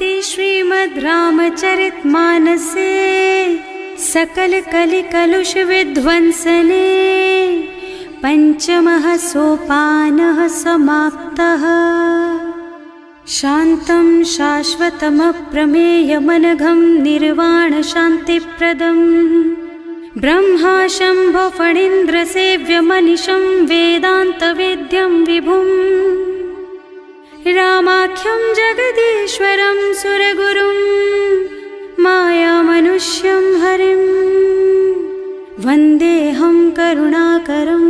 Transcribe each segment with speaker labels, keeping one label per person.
Speaker 1: इति श्रीमद् रामचरितमानसे सकल कलि कलुष विध्वंसने पंचमः सोपानः समाप्तः। शान्तं शाश्वतमप्रमेयमनघं निर्वाण शान्तिप्रदम् ब्रह्मा शम्भो फणीन्द्रसेव्यमनिशं वेदान्तवेद्यं विभुम् रामाख्यं जगदीश्वरं सुरगुरुं मायामनुष्यं हरिं वन्देऽहं करुणाकरं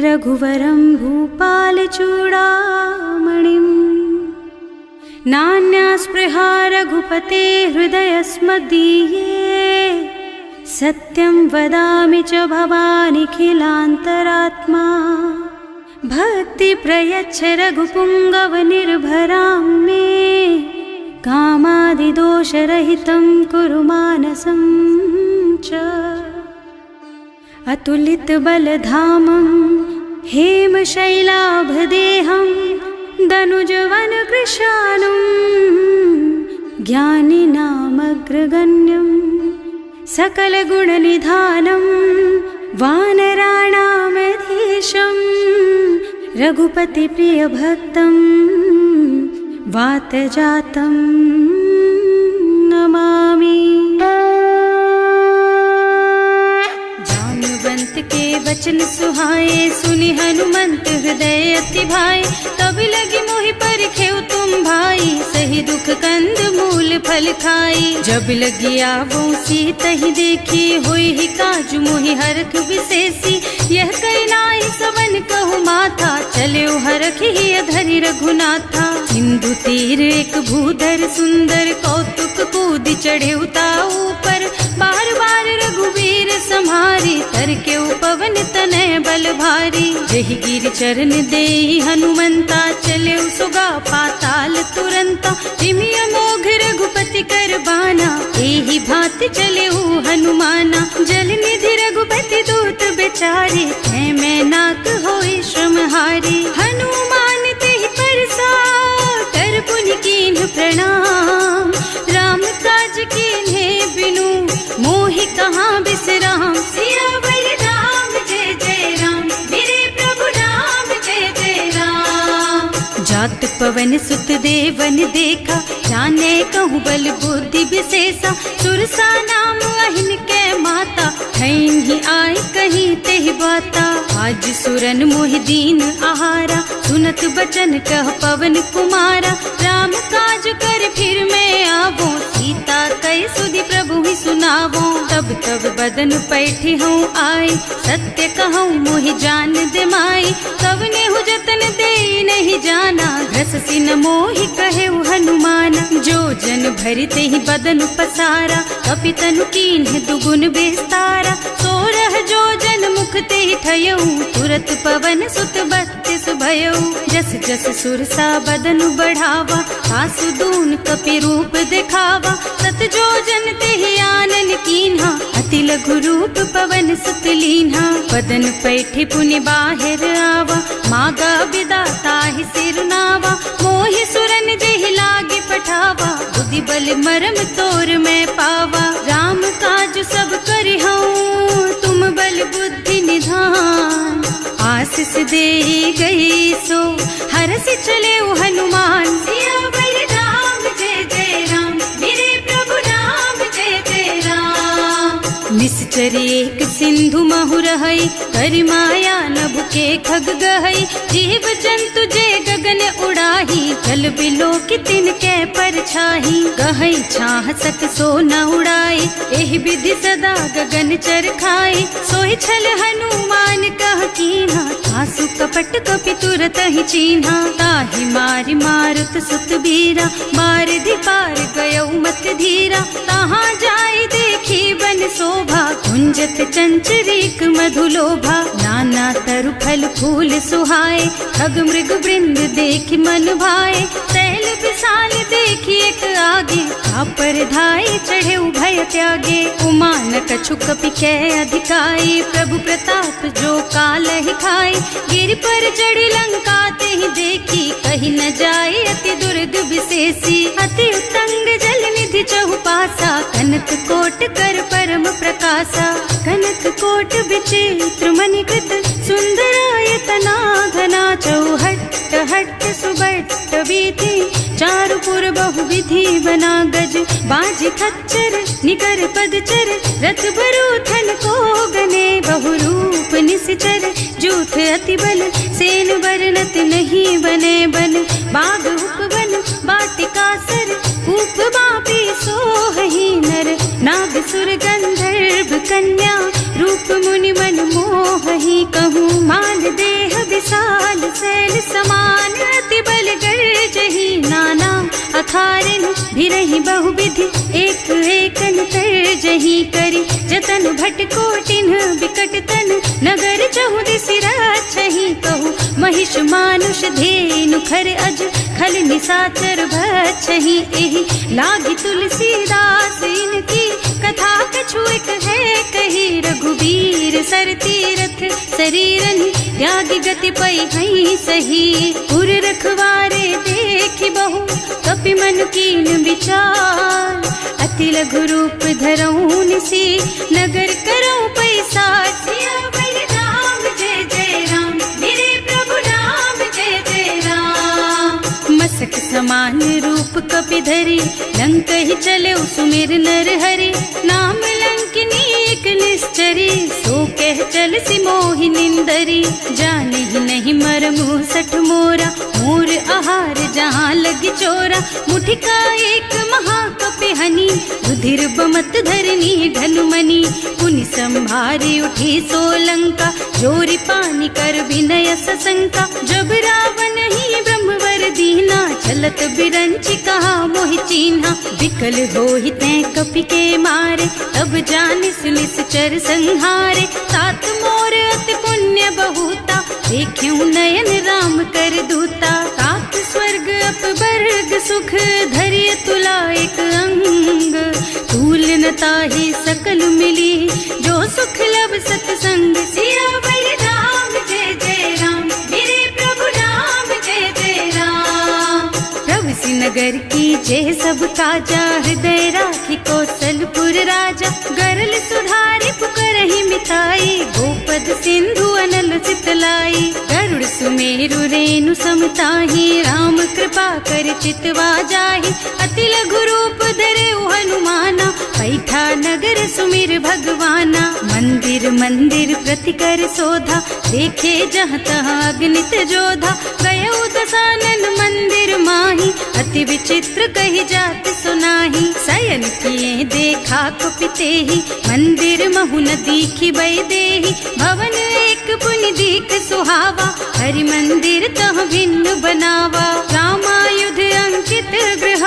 Speaker 1: रघुवरं भूपालचूडामणिम्। नान्यास्पृहा रघुपते हृदयस्मदीये सत्यं वदामि च भवानिखिलान्तरात्मा। भक्ति प्रयच्छ रघुपुङ्गवनिर्भरां मे कामादिदोषरहितं कुरु मानसं च। अतुलितबलधामं हेमशैलाभदेहं दनुजवनकृशानुं ज्ञानिनामग्रगण्यं सकलगुणनिधानं वानराणामधीशं रघुपतिप्रियभक्तं वातजातं नमामि। जाम्बवंत के वचन सुहाए सुनि हनुमंत हृदय अति भाए। तब लगी मोहि परिखेउ तुम भाई सही दुख कंद मूल फल खाई। जब लगी आवो सीतहि देखी होई ही काजु मोहि हरख विशेषी। यह कई नाई सवन कहु माथा चले हरखि धरि रघुनाथा। सिंधु तीर एक भूधर सुंदर कौतुक कूदि चढ़े ऊपर। बार बार रघुवीर सम्हारी तर के पवन तनय बल भारी। जहि गिर चरण देहि हनुमंता चले सुगा पाताल तुरंता। जिमि अमोघ रघुपति कर बाना एहि भांति चले हनुमाना। जल निधि रघुपति दूत बेचारे है मैं नाक होई श्रमहारी। हनुमान तेहि परसा कर पुनि कीन्ह प्रणाम। राम काज कीन्हे बिनु मोहि कहाँ बिसराम। सियावर राम जय जय राम मेरे प्रभु राम जय जय राम। जात पवन सुत देवन देखा जाने कहूँ बल बुद्धि विशेषा। सुरसा नाम अहिन के माता खैन ही आय कहीं तेहि बाता। आज सुरन मोहि दीन आहारा सुनत बचन कह पवन कुमारा। राम काज कर फिर मैं आवो सीता कई सुधि प्रभु ही सुनावो। तब तब बदन पैठी हूँ आए सत्य कहूँ मोहि जान दे माई। तब नेहु जतन दे नहीं जाना घस सिन मोहि कहे हनुमाना। जो जन भरिते ही बदन पसारा कपि तनु कीन्ह दुगुन बेस्तारा। सोरह जो जन मुख ते ही ठयऊ तुरत पवन सुत 32 भयऊ। जस जस सुरसा बदन बढ़ावा सासु दून कपि रूप दिखावा। सत जो जन ते ही आनन कीन्हा अति लघु रूप पवन सुत लीन्हा। बदन पैठे पुनि बाहिर आवा मागा बिदा ताहि सिर नावा। मोहि सुरन जेहि लागे पठावा बुद्धि बल मरम तोर मैं पावा। राम काज सब करिहूँ तुम बल बुद्धि निधान। आशीष दे गई सो हरस चले हनुमान। सियावर राम जय जय राम मेरे प्रभु राम जय जय राम। निश्चर एक सिंधु महु रहई करि माया नभ के खग गहई। जीव जंतु जे गगन उड़ाही जल बिलो की तिनके परछाही। गहई छाह सक सो न उड़ाई एहि विधि सदा गगन चर खाई। सोहि छल हनुमान कह कीन्हा आसु कपट कपि तुरत ही चीन्हा। ताहि मारि मारुत सुत बीरा बारिधि पार गयौ मत धीरा। तहाँ जाय देखी बन शोभा कुंजत चंचरीक मधुलोभा। नाना तरु फल फूल सुहाए खग मृग वृंद देखि मन भाए। तैल विशाल देखी एक आगे पर धाई चढ़े भय त्यागे। उमान कछु कपि कै अधिकाई प्रभु प्रताप जो काल ही खाई। गिर पर चढ़ी लंका ते ही देखी कही सही न जाए अति दुर्ग विशेषी। अति उत्तंग जल निधि चहुपासा, कनक कोट कर परम प्रकाशा। कनक कोट विचित्र मणिकृत, सुंदरायतना घना। चौहट्ट हट्ट सुबट्ट वीथि, चारुपुर बहुविधि बना। गज बाज खच्चर निकर पदचर, रथ बरूथन को गने। बहुरूप निश्चर जूथ अति बल, सेन बरनत नहीं बने बन। बाग उपवन वाटिका सर, कूप बापी सोहहि नर। नाग सुर गंधर्व कन्या, रूप मुनि मन मोहहि। कहूँ माल देह विशाल शैल समान, अति बल गर्जहि नाना। अखारिन भिरहि बहुविधि, एक एकन तर्जहि करि। जतन भट कोटिन बिकट तन, नगर चहुदिसि रक्षहि। कहूँ महिष मानुष धेनु खर अज, खल निशाचर भक्षहि। एहि लागी तुलसीदास इनकी, कथा कछु एक है कही। रघुबीर सर तीरथ शरीरनि, त्यागी गति पै हई सही। उर रखवारे देखि बहु, कपि मन कीन विचार। अति लघु रूप धरऊँ निसी, नगर करऊँ पैसार। सियावर राम जय जय राम, मेरे प्रभु राम जय जय राम। मसक समान रूप कपि धरि, लंक ही चले सुमिर नर हरि। नाम लंकिनी एक निश्चरी, सो कह चल सी मोहि निंदरी। जाने ही नहीं मरमु सठ मोरा, मोर आहार जहाँ लग चोरा। मुठिका एक महाकपि हनि, रुधिर बमत धरनी ढलुमनि। पुनि संभारी उठी सोलंका, जोरी पानी कर विनय सशंका। जब रावण ही ब्रह्मवर दीना, चलत बिरंची कहा मोहि चीन्हा। विकल होहि तैं कपि के मारे, तब जानिस निश्चर संहारे। तात मोर अति पुण्य बहुता, देख्यूं नयन राम कर दूता। तात स्वर्ग अपवर्ग सुख, धरिय तुला एक अंग। तूल न ताहि सकल मिली, जो सुख लब सतसंग। सियावर राम जय जय राम, मेरे प्रभु राम जय जय राम। प्रभु सि नगर की जय सब काजा, हृदय राखी कौशलपुर राजा। गरल सुधारि पुकारहि मिताई, गोपद सिंधु अनल चितलाई। गरुड़ सुमेरु रेणु समताहि, राम कृपा कर चितवा जाहि। अति लघु रूप धरे हनुमाना, पैठा नगर सुमिर भगवाना। मंदिर मंदिर प्रति कर शोधा, देखे जहाँ तहाँ अगणित जोधा। गयो दसानन मंदिर माही, अति विचित्र कही जात सुनाही। शयन किए देखा कुपितेहि, मंदिर महु न दीखि बैदेहि। भवन एक पुनि दीख सुहावा, हरि मंदिर तह भिन्न बनावा। रामायुध अंकित गृह,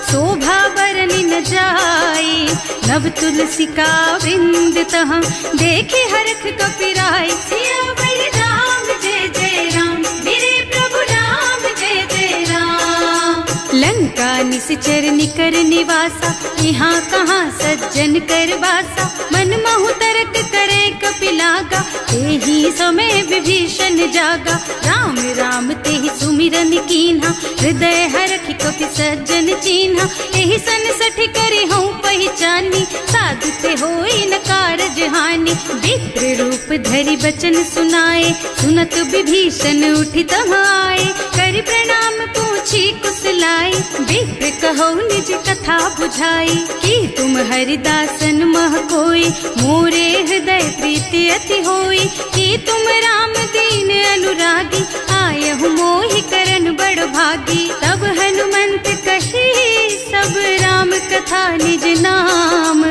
Speaker 1: शोभा बरनि न जाई। नव तुलसी का वृंद तह, देखे हरख कपिराई। सियावर राम जय जय राम, मेरे प्रभु राम जय जय राम। लंका निश्चर निकर निवासा, यहाँ कहाँ सज्जन कर वासा। मन महु तरक करे कपिलागा, तेहि समय विभीषण जागा। राम राम तेहि सुमिरन कीन्हा, हृदय हरखि कपि सज्जन चीन्हा। एहि सन सठि करि हऊँ पहिचानी, साधु ते होई न कारज हानि। विप्र रूप धरि बचन सुनाए, सुनत विभीषण उठि तहाँ आए। करि प्रणाम पूछी कुशलाई, विप्र कहो निज कथा बुझाई। कि तुम हरिदासन मह कोई, मोरे हृदय प्रीति अति होई। कि तुम राम दीन अनुरागी, आयहु मोहि करन बड़ भागी। तब हनुमंत कही सब राम कथा निज नाम।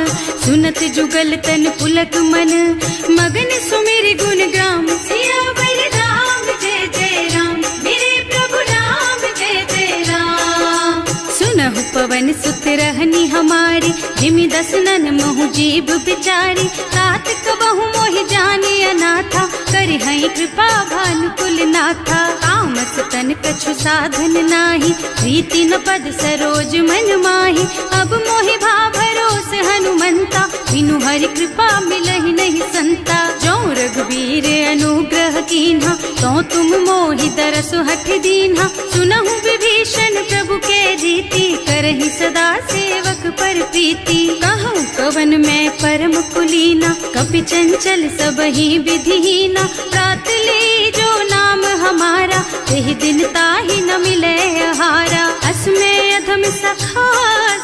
Speaker 1: सुनत जुगल तन पुलक मन, मगन सुमिर गुण ग्राम। सियावर राम जय जय राम, मेरे प्रभु राम जय जय राम। सुनहु पवन सुत रहनी हमारी, मारी, जिमि दसनन महु जीव बिचारी। तात कबहु मोहि जानी अनाथा, करि हई कृपा भानुकुल नाथा। तामस तन कछु साधन नाही, प्रीति न पद सरोज मन माही। अब मोहि भा भरोस हनुमंता, बिनु हरि कृपा मिलहि नहीं संता। जो रघुबीर अनुग्रह कीन्हा, तो तुम मोहि दरसु हठ दीन्हा। सुनहु विभीषण प्रभु के रीति, करहि सदा सेवक पर प्रीति। कहूँ कवन मैं परम कुलीना, कपि चंचल सबहि विधिहीना। प्रात ले जो नाम हमारा, तेहि दिन ताहि न मिले आहारा। अस में अधम सखा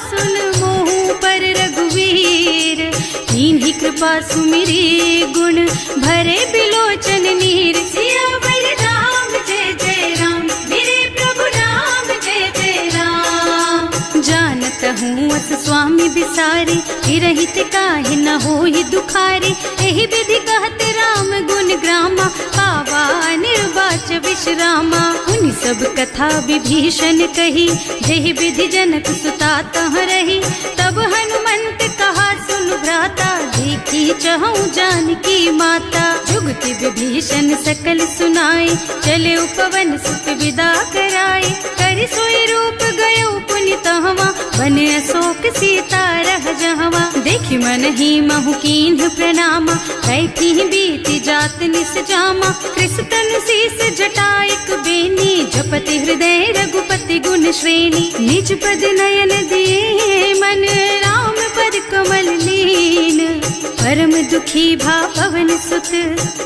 Speaker 1: सुन मोहु पर रघुवीर, कीन्ही कृपा सुमिरी गुण भरे बिलोचन नीर। सियावर राम जय जय राम, मेरे प्रभु राम जय जय राम। जानत हूँ अस स्वामी बिसारी, हिरहित काहे न होहि दुखारी। एहि विधि कहत राम गुण ग्रामा, पावा निर्वाच विश्रामा। उन सब कथा विभीषण कही, जेहि विधि जनक सुता तह रही। तब हनुमंत कहा सुन भ्राता, देखी चहु जानकी माता। जुगति विभीषण सकल सुनाई, चले उपवन सुत विदा कराई। करि सोई रूप गयो पुनि तहवा, बने अशोक सीता रह जहवा। देखि मन ही महु कीन्ह प्रणामा, बैठी बीती जात निस जामा। कृष्ण शीस जटाइक बेनी, जपति हृदय रघुपति गुण श्रेणी। निज पद नयन दिए मन, राम पद कमल लीन। परम दुखी भा पवन सुत,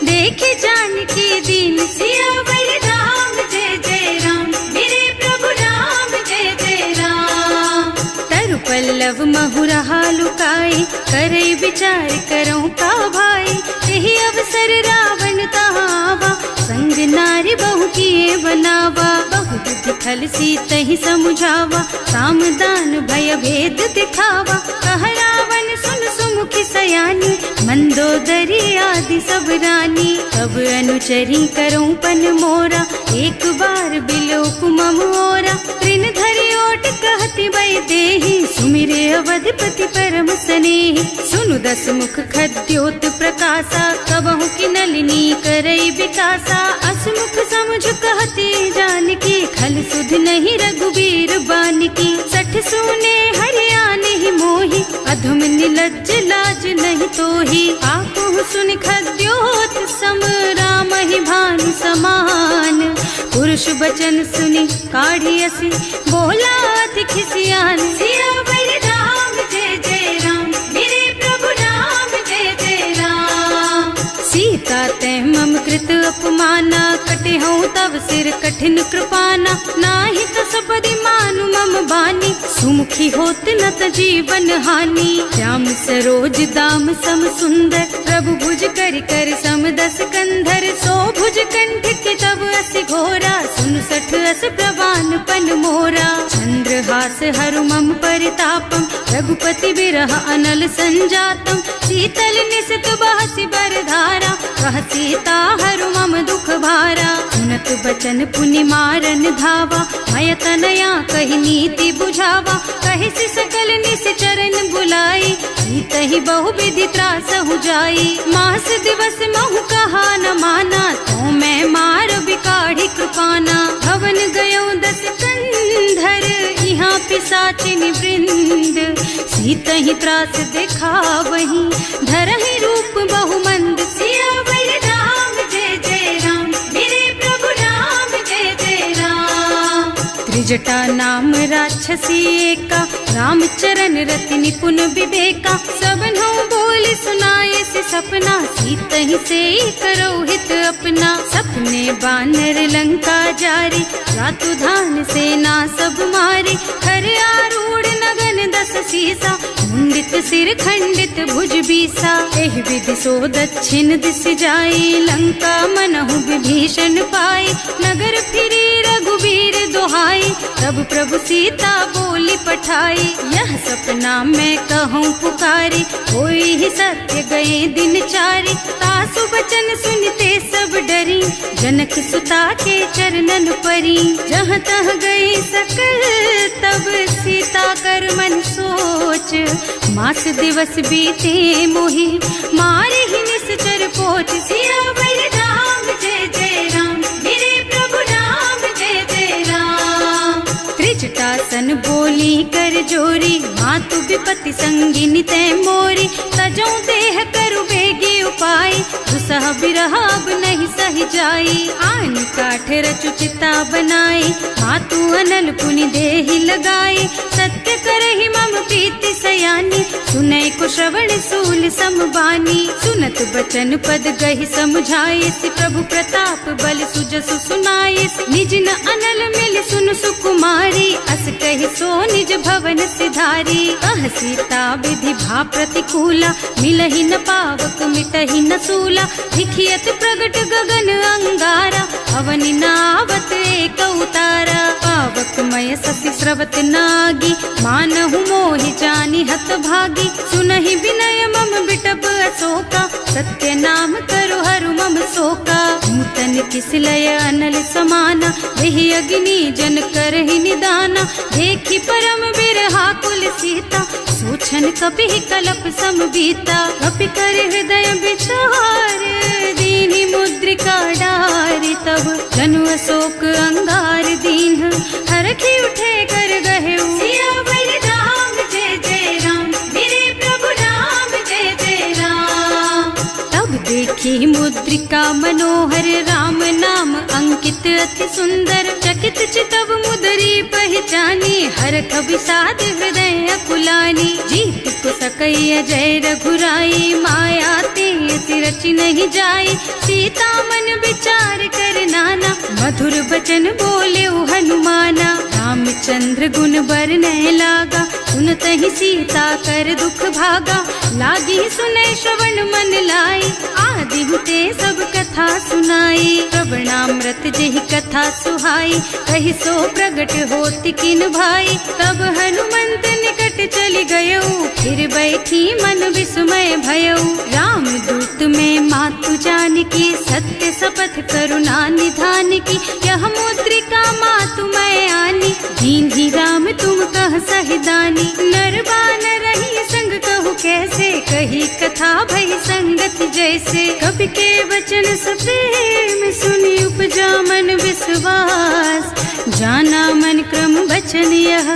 Speaker 1: देखे जानकी दीन। सियावर राम जय जय राम, मेरे प्रभु राम जय जय राम। तरु पल्लव महु रहा लुकाई, करई विचार करऊं का भाई। यही अवसर रावण तहावा, संग नारी बहु किए बनावा। बहु बुद्धि खल सीतहि समुझावा, साम दान भय भेद दिखावा। कह रावण सुन सुमुखी सयानी, मंदोदरी आदि सब रानी। तब अनुचरी करऊं पन मोरा, एक बार बिलोक मम ओरा। ऋण धरि ओट कहति वै देहि, सुमिरे अवधपति परम स्नेहि। सुनु दस मुख खद्योत प्रकाशा, कबहु की नलिनी करई विकासा। असमुख समझ कहती जानकी, खल सुध नहीं रघुबीर बानकी। सठ सुने हरियाणा ही मोहि, अधम निलज्ज लाज नहीं तोहि। आकुह सुन खद्योत सम, राम ही भानु समान। पुरुष बचन सुनि काढ़ी असी, बोला अति खिसियान। सियावर राम जय जय राम, मेरे प्रभु राम जय जय राम। सीता तैं मम कृत अपमाना, कटे हूँ तव सिर कठिन कृपाना। नाही तो सबदि मानु मम बानी, सुमुखी होत न त जीवन हानि। श्याम सरोज दाम सम सुंदर, प्रभु भुज कर कर सम दस कंधर। सो भुज कंठ के तब असि घोरा, सुन सठ अस प्रवान पन मोरा। चंद्रहास हरु मम परितापम, रघुपति बिरह अनल संजातम। शीतल निसित बहसि बरधारा, कह सीता हरु मम दुख भारा। सुनत बचन पुनि मारन धावा, मय तनया कहि नीति बुझावा। कहि सि सकल निश्चरन बुलाई, सीतहि बहु विधि त्रासहु जाई। मास दिवस महु कहा न माना, तो मैं मार बिकाढ़ी कृपाना। भवन गयो दस कंधर, यहाँ पिशाचिनि वृंद। सीतहि त्रास दिखावहि, धरहि रूप बहु मंद। सियावर राम जय जय राम, मेरे प्रभु राम जय जय राम। त्रिजटा नाम राक्षसी एका, राम चरण रति निपुण विवेका। सबनों बोल सुनाए से सपना, सीतहि से करो हित अपना। सपने बानर लंका जारी, रातु धान सेना सब मारी। खर आरूढ़ नगन दस सीसा, मुंडित सिर खंडित भुज बीसा। एहि विधि सो दक्षिण दिस जाई, लंका मनहु विभीषण पाई। नगर फिरी रघुबीर दोहाई, तब प्रभु सीता बोली पठाई, यह सपना मैं कहूँ पुकारी, कोई ही सत्य गए दिन चारी। तासु बचन सुनते सब डरी, जनक सुता के चरणन परी। जहाँ तह गई सकल तब सीता कर मन सोच, मास दिवस बीते मोहि मारे ही निश्चर पोच। सियावर राम जय जय राम, मेरे प्रभु राम जय जय राम। त्रिजटासन बोली कर जोरी, मातु विपत्ति संगिनी तै मोरी। तजो देह करु बेगी उपाय, दुसह बिरह अब नहीं सही जाई। आन काठ रचु चिता बनाई, मातु अनल पुनि देहि लगाई। सत्य करहि मम प्रीति सयानी, सुनै को श्रवण सूल समबानी। सुनत बचन पद गहि समझाए, प्रभु प्रताप बल सुजसु सुनाए। निज न अनल मिल सुन सुकुमारी, अस कहि सो निज भवन सिधारी। कह सीता विधि भा प्रतिकूला, मिलहि न पावक मिटहि न सूला। भिखियत प्रगट गगन अंगारा, अवनि नावत एक उतारा। पावक मय ससि स्रवत नागी, मानहु मोहि जानि हत भागी। सुनहि विनय मम बिटप अशोका, सत्य नाम करु हरु मम शोका। नूतन किसलय अनल समाना, देहि अग्नि जन करहि निदाना। देखि परम बिरहा कुल सीता, सोचन कपि कलप सम बीता। कपि कर हृदय विचार, दीनि मुद्रिका डारि। तब जनु अशोक अंगार दीन, हरखि उठे कर गहे। सियावर राम जय जय राम, मेरे प्रभु राम जय जय राम। तब देखी मुद्रिका मनोहर, राम नाम अंकित अति सुंदर। चकित चितव मुदरी पहचानी, हरख विषाद हृदय अकुलानी। जीत को सकैय जय रघुराई, माया ते रचि नहीं जाई। सीता मन विचार कर नाना, मधुर बचन बोले हनुमाना। रामचंद्र गुण बरनय लागा, सुनत ही सीता कर दुख भागा। लागी सुनै श्रवण मन लाई, आदि हुते सब कथा सुनाई। प्रवणामृत जेहि कथा सुहाई, कहि सो प्रगट होति किन भाई। तब हनुमंत निकट चली गयो, फिर बैठी मन विस्मय भयो। राम दूत में मातु जानकी, सत्य शपथ करुणा निधान की। यह मुद्रिका मातु मैं आनी, दीन्ही राम तुम कह सहिदानी। नर बानर रही संग कहु कैसे, कही कथा भई संगत जैसे। कवि के वचन सप्रेम सुनि उपजा मन विश्वास। जाना मन क्रम वचन यह,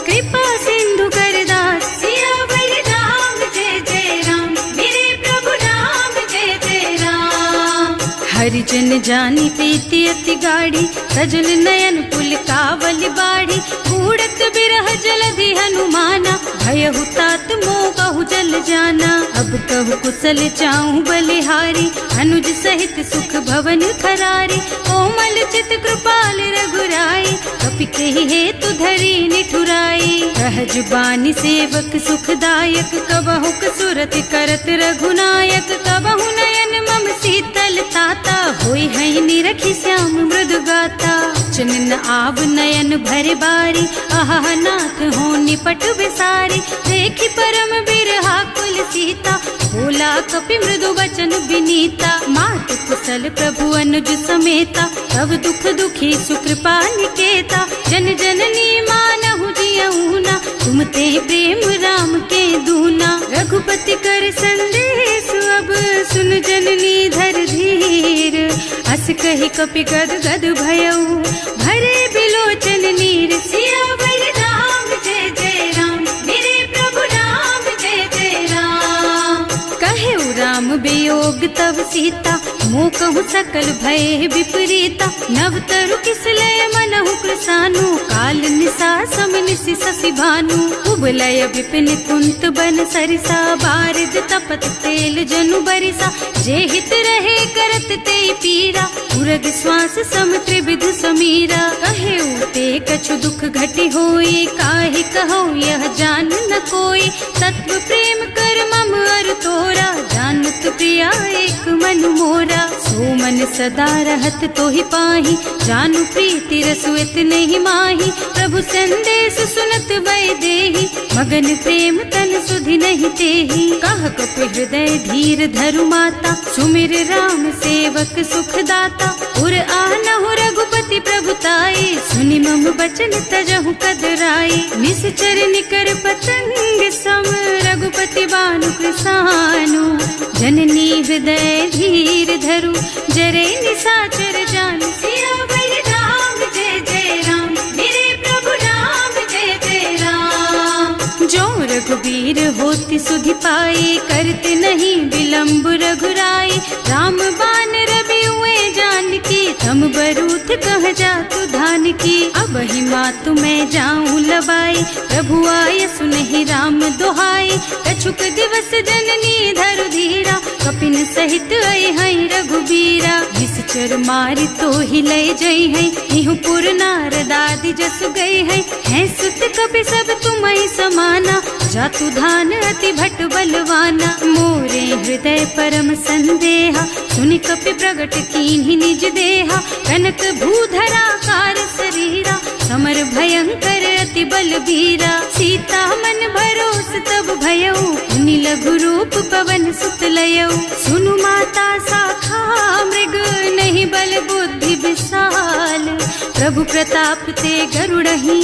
Speaker 1: कृपा सिंधु कर दास। सियावर राम जय जय राम, मेरे प्रभु राम जय जय राम। हरिजन जानी प्रीति अति गाढ़ी, सजल नयन पुलकावल बाढ़ी। बूढ़त बिरह जलधि हनुमाना, भयहु तात मोह कहु जल जाना। अब कहु कुशल चाहूं बलिहारी, अनुज सहित सुख भवन खरारी। कोमल चित कृपाल रघुराई, कपि केहि हेतु धरी निठुराई। सहज बानी सेवक सुखदायक, कबहु कसुरत करत रघुनायक। कबहु नयन मम शीतल ताता, होई है निरखि श्याम मृदु गाता। चनन आव नयन भरे बारी, आहा नाथ हो निपट बिसारी। देखि परम बिरहा कुल सीता, बोला कपि मृदु वचन विनीता। मात कुशल प्रभु अनुज समेता, तब दुख दुखी सुकृपा निकेता। जन जननी मानहु जियऊना, तुम ते प्रेम राम के दूना। रघुपति कर संदेश अब सुन जननी धर धीर। अस कहि कपि गद गद भयऊ, भरे बिलोचन नीर। सियावर राम जय जय राम, मेरे प्रभु राम जय जय राम। कहे राम वियोग तब सीता, मोह कहु सकल भय विपरीता। नव तरु किसलय मनहु कृसानु, काल निसा सम निसि शशि भानु। उबलय विपिन कुंत बन सरिसा, बारिद तपत तेल जनु बरिसा। जे हित रहे करत ते पीरा, उरग श्वास सम त्रिविध समीरा। कहे ते कछु दुख घटि होई, काहि कहो यह जान न कोई। तत्व प्रेम कर मम अर तोरा, जानत प्रिया एक मनु मोरा। सो मन सदा रहत तो ही पाही, जानु प्रीति रसु इतने ही माही। प्रभु संदेश सुनत वै देही, मगन प्रेम तन सुधि नहीं तेही। कह कपि हृदय धीर धरु माता, सुमिर राम सेवक सुख दाता। उर आनहु रघुपति प्रभुताई, सुनि मम बचन तजहु कदराई। निश्चर निकर पतंग सम, रघुपति बानु कृसानु। जननी हृदय धीर धरु, जरे निसाचर जानु। सियावर राम जय जय राम, मेरे प्रभु राम जय जय राम। जो रघुबीर होति सुधि पाई, करते नहीं विलम्ब रघुराई। राम बान रवि हुए जानकी, तम बरूथ कह जातु धान की। अब ही मातु मैं जाऊं लबाई, प्रभु आय सुनहि राम दोहाई। कछुक दिवस जननी धरु धीरा, कपिन सहित आई हैं रघुबीरा। निश्चर मारि तो ही लय जई हैं, इहु पुर नारद आदि जसु गए हैं। हैं सुत कपि सब तुम्हि समाना, जातु धान अति भट बलवाना। मोरे हृदय परम संदेहा, सुनि कपि प्रगट कीन्हि निज देहा। कनक भूधरा कार शरीरा, समर भयंकर अति बलबीरा। सीता मन भरोस तब भयउ, मुनि लघु रूप पवन सुत लयउ। सुनु माता साखा मृग, नहीं बल बुद्धि विशाल। प्रभु प्रताप ते गरुड़हि,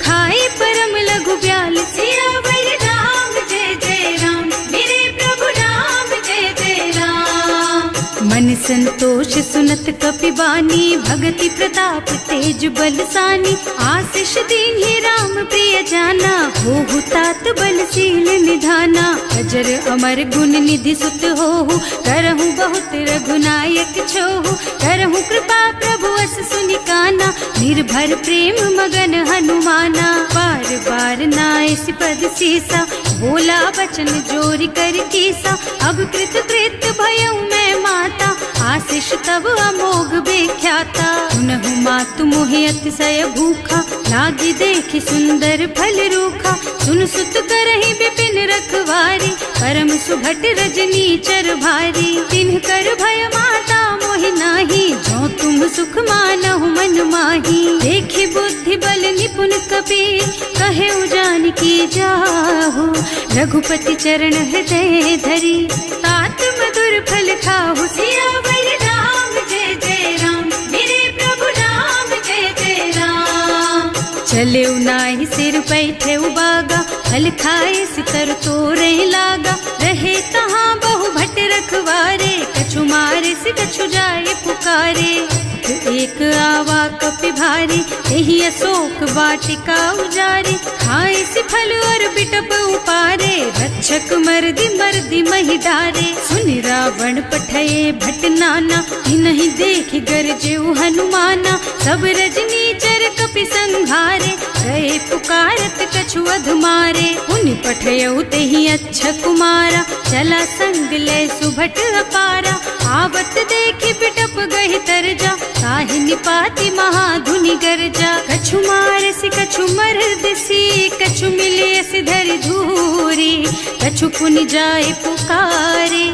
Speaker 1: खाई परम लघु ब्याल। सियावर राम जय जय राम, मेरे प्रभु राम जय जय राम। मन संतोष सुनत कपि बानी, भगति प्रताप तेज बलसानी। आशीष दीन्हि राम प्रिय जाना, होहु तात बलशील निधाना। अजर अमर गुण निधि सुत होहु, करहु बहुत रघुनायक छोहु। करहु कृपा प्रभु अस सुनि काना, निर्भर प्रेम मगन हनुमाना। बार बार नाइस पद सीसा, बोला बचन जोरि कर कीसा। अब कृत कृत भयउ मैं माता, आशीष तब अमोघ बेख्याता। सुनहु मातु मोहि अतिशय भूखा, लागी देखि सुंदर फल रूखा। सुन सुत करहि विपिन रखवारी, परम सुभट रजनी चर भारी। तिन्ह कर भय माता मोहि नाही, जो तुम सुख मानहु मन माही। देखि बुद्धि बल निपुण कबीर, कहे जानकी जाहु। रघुपति चरण हृदय धरी, तात मधुर फल खाहु। सियावर राम जय जय राम, मेरे प्रभु राम जय जय राम। चले नाहि सिर बैठे बागा, फल खाए सितर तोरे लागा। रहे तहाँ बहु भट रखवारे, कछु मारे से कछु जाए पुकारे। एक आवा कपि भारी, यही अशोक वाटिका उजारी। खाए से फल और बिटप उपारे, रक्षक मर्दी मर्दी मही डारे। सुनि रावण पठये भट नाना, नहीं देखि गरजे हनुमाना। सब रजनी चर कपि संघारे, गए पुकारत कछु अधमारे। उनि पठयउ तेहि अच्छा कुमारा, चला संग ले सुभट अपारा। आवत देखि बिटप गहि तरजा, ताहि निपाति महाधुनि गरजा। कछु मारसि कछु मरदसी, कछु मिले सिधरि धूरी। कछु पुनि जाए पुकारे,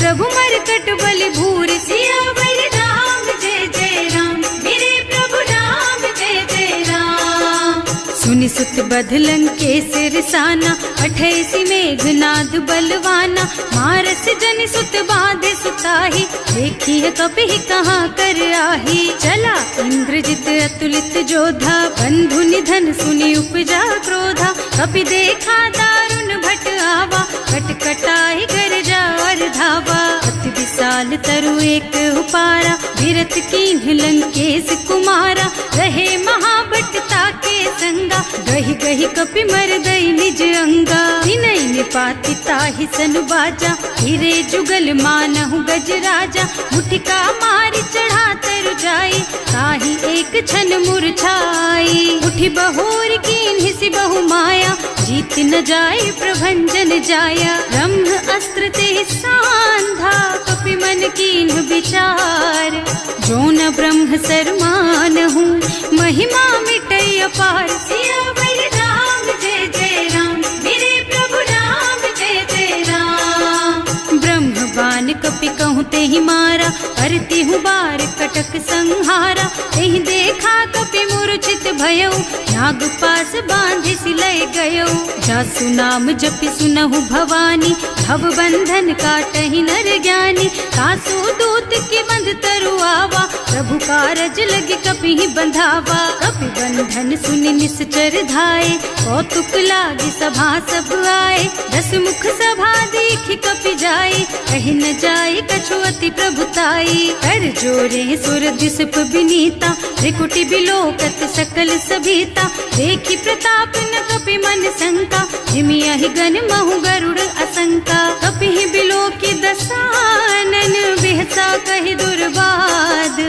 Speaker 1: प्रभु मरकट बलि भूरि। सियावर राम जय जय राम, मेरे प्रभु राम जय जय राम। सुनि सुत बधलन के सिरसाना, 28 मेघनाद बलवाना। मारस जनि सुत बांधे सुताही, देखी है कपि कहाँ कर आही। चला इंद्रजित अतुलित जोधा, बंधु निधन सुनि उपजा क्रोधा। कपि देखा दारुण भट आवा, कटकटाई गरजा और धावा। अति विशाल तरु एक उपारा, विरत कीन्ह लंकेश कुमारा। रहे महाभट ताके संगा, गहि गहि कपि मरदई निज अंगा। तिनहि निपाति ताहि सन बाजा, हिरे जुगल मानहु गज राजा। मुठिका मारि चढ़ा तरु जाई, ताहि एक छन मुरझाई। उठि बहोर कीन्हि सि बहु माया, जीत न जाए प्रभंजन जाया। ब्रह्म अस्त्र ते सांधा, कपि मन कीन्ह विचार। जो न ब्रह्म सरमानहु, महिमा मिटै अपार। सियावर राम जय जय राम, मेरे प्रभु राम जय जय राम। ब्रह्म बान कपि कहूँ ते ही मारा, करती हूँ बार कटक संहारा। तेहि देखा कपि मूर्छित भयउ, नाग पास बांधि सिलय गयउ। जासु नाम जपि सुनहु भवानी, भव बंधन काटहि नर ज्ञानी। तासु दूत की बंध तरु आवा, प्रभु कारज लगे कपि ही बंधावा। कपि बंधन सुनि निश्चर धाये, कौतुक लागी सभा सब आए। 10 मुख सभा देखि कपि जाए, कहि न जाए कछु अति प्रभुताई। कर जोरे सुर दिसप बिनीता, त्रिकुटी बिलोकत सकल सभीता। देखि प्रताप न कपि मन शंका, हिमियहि गन महु गरुड़ असंका। कपि ही बिलोकि दसानन, बिहसा कहि दुर्बाद।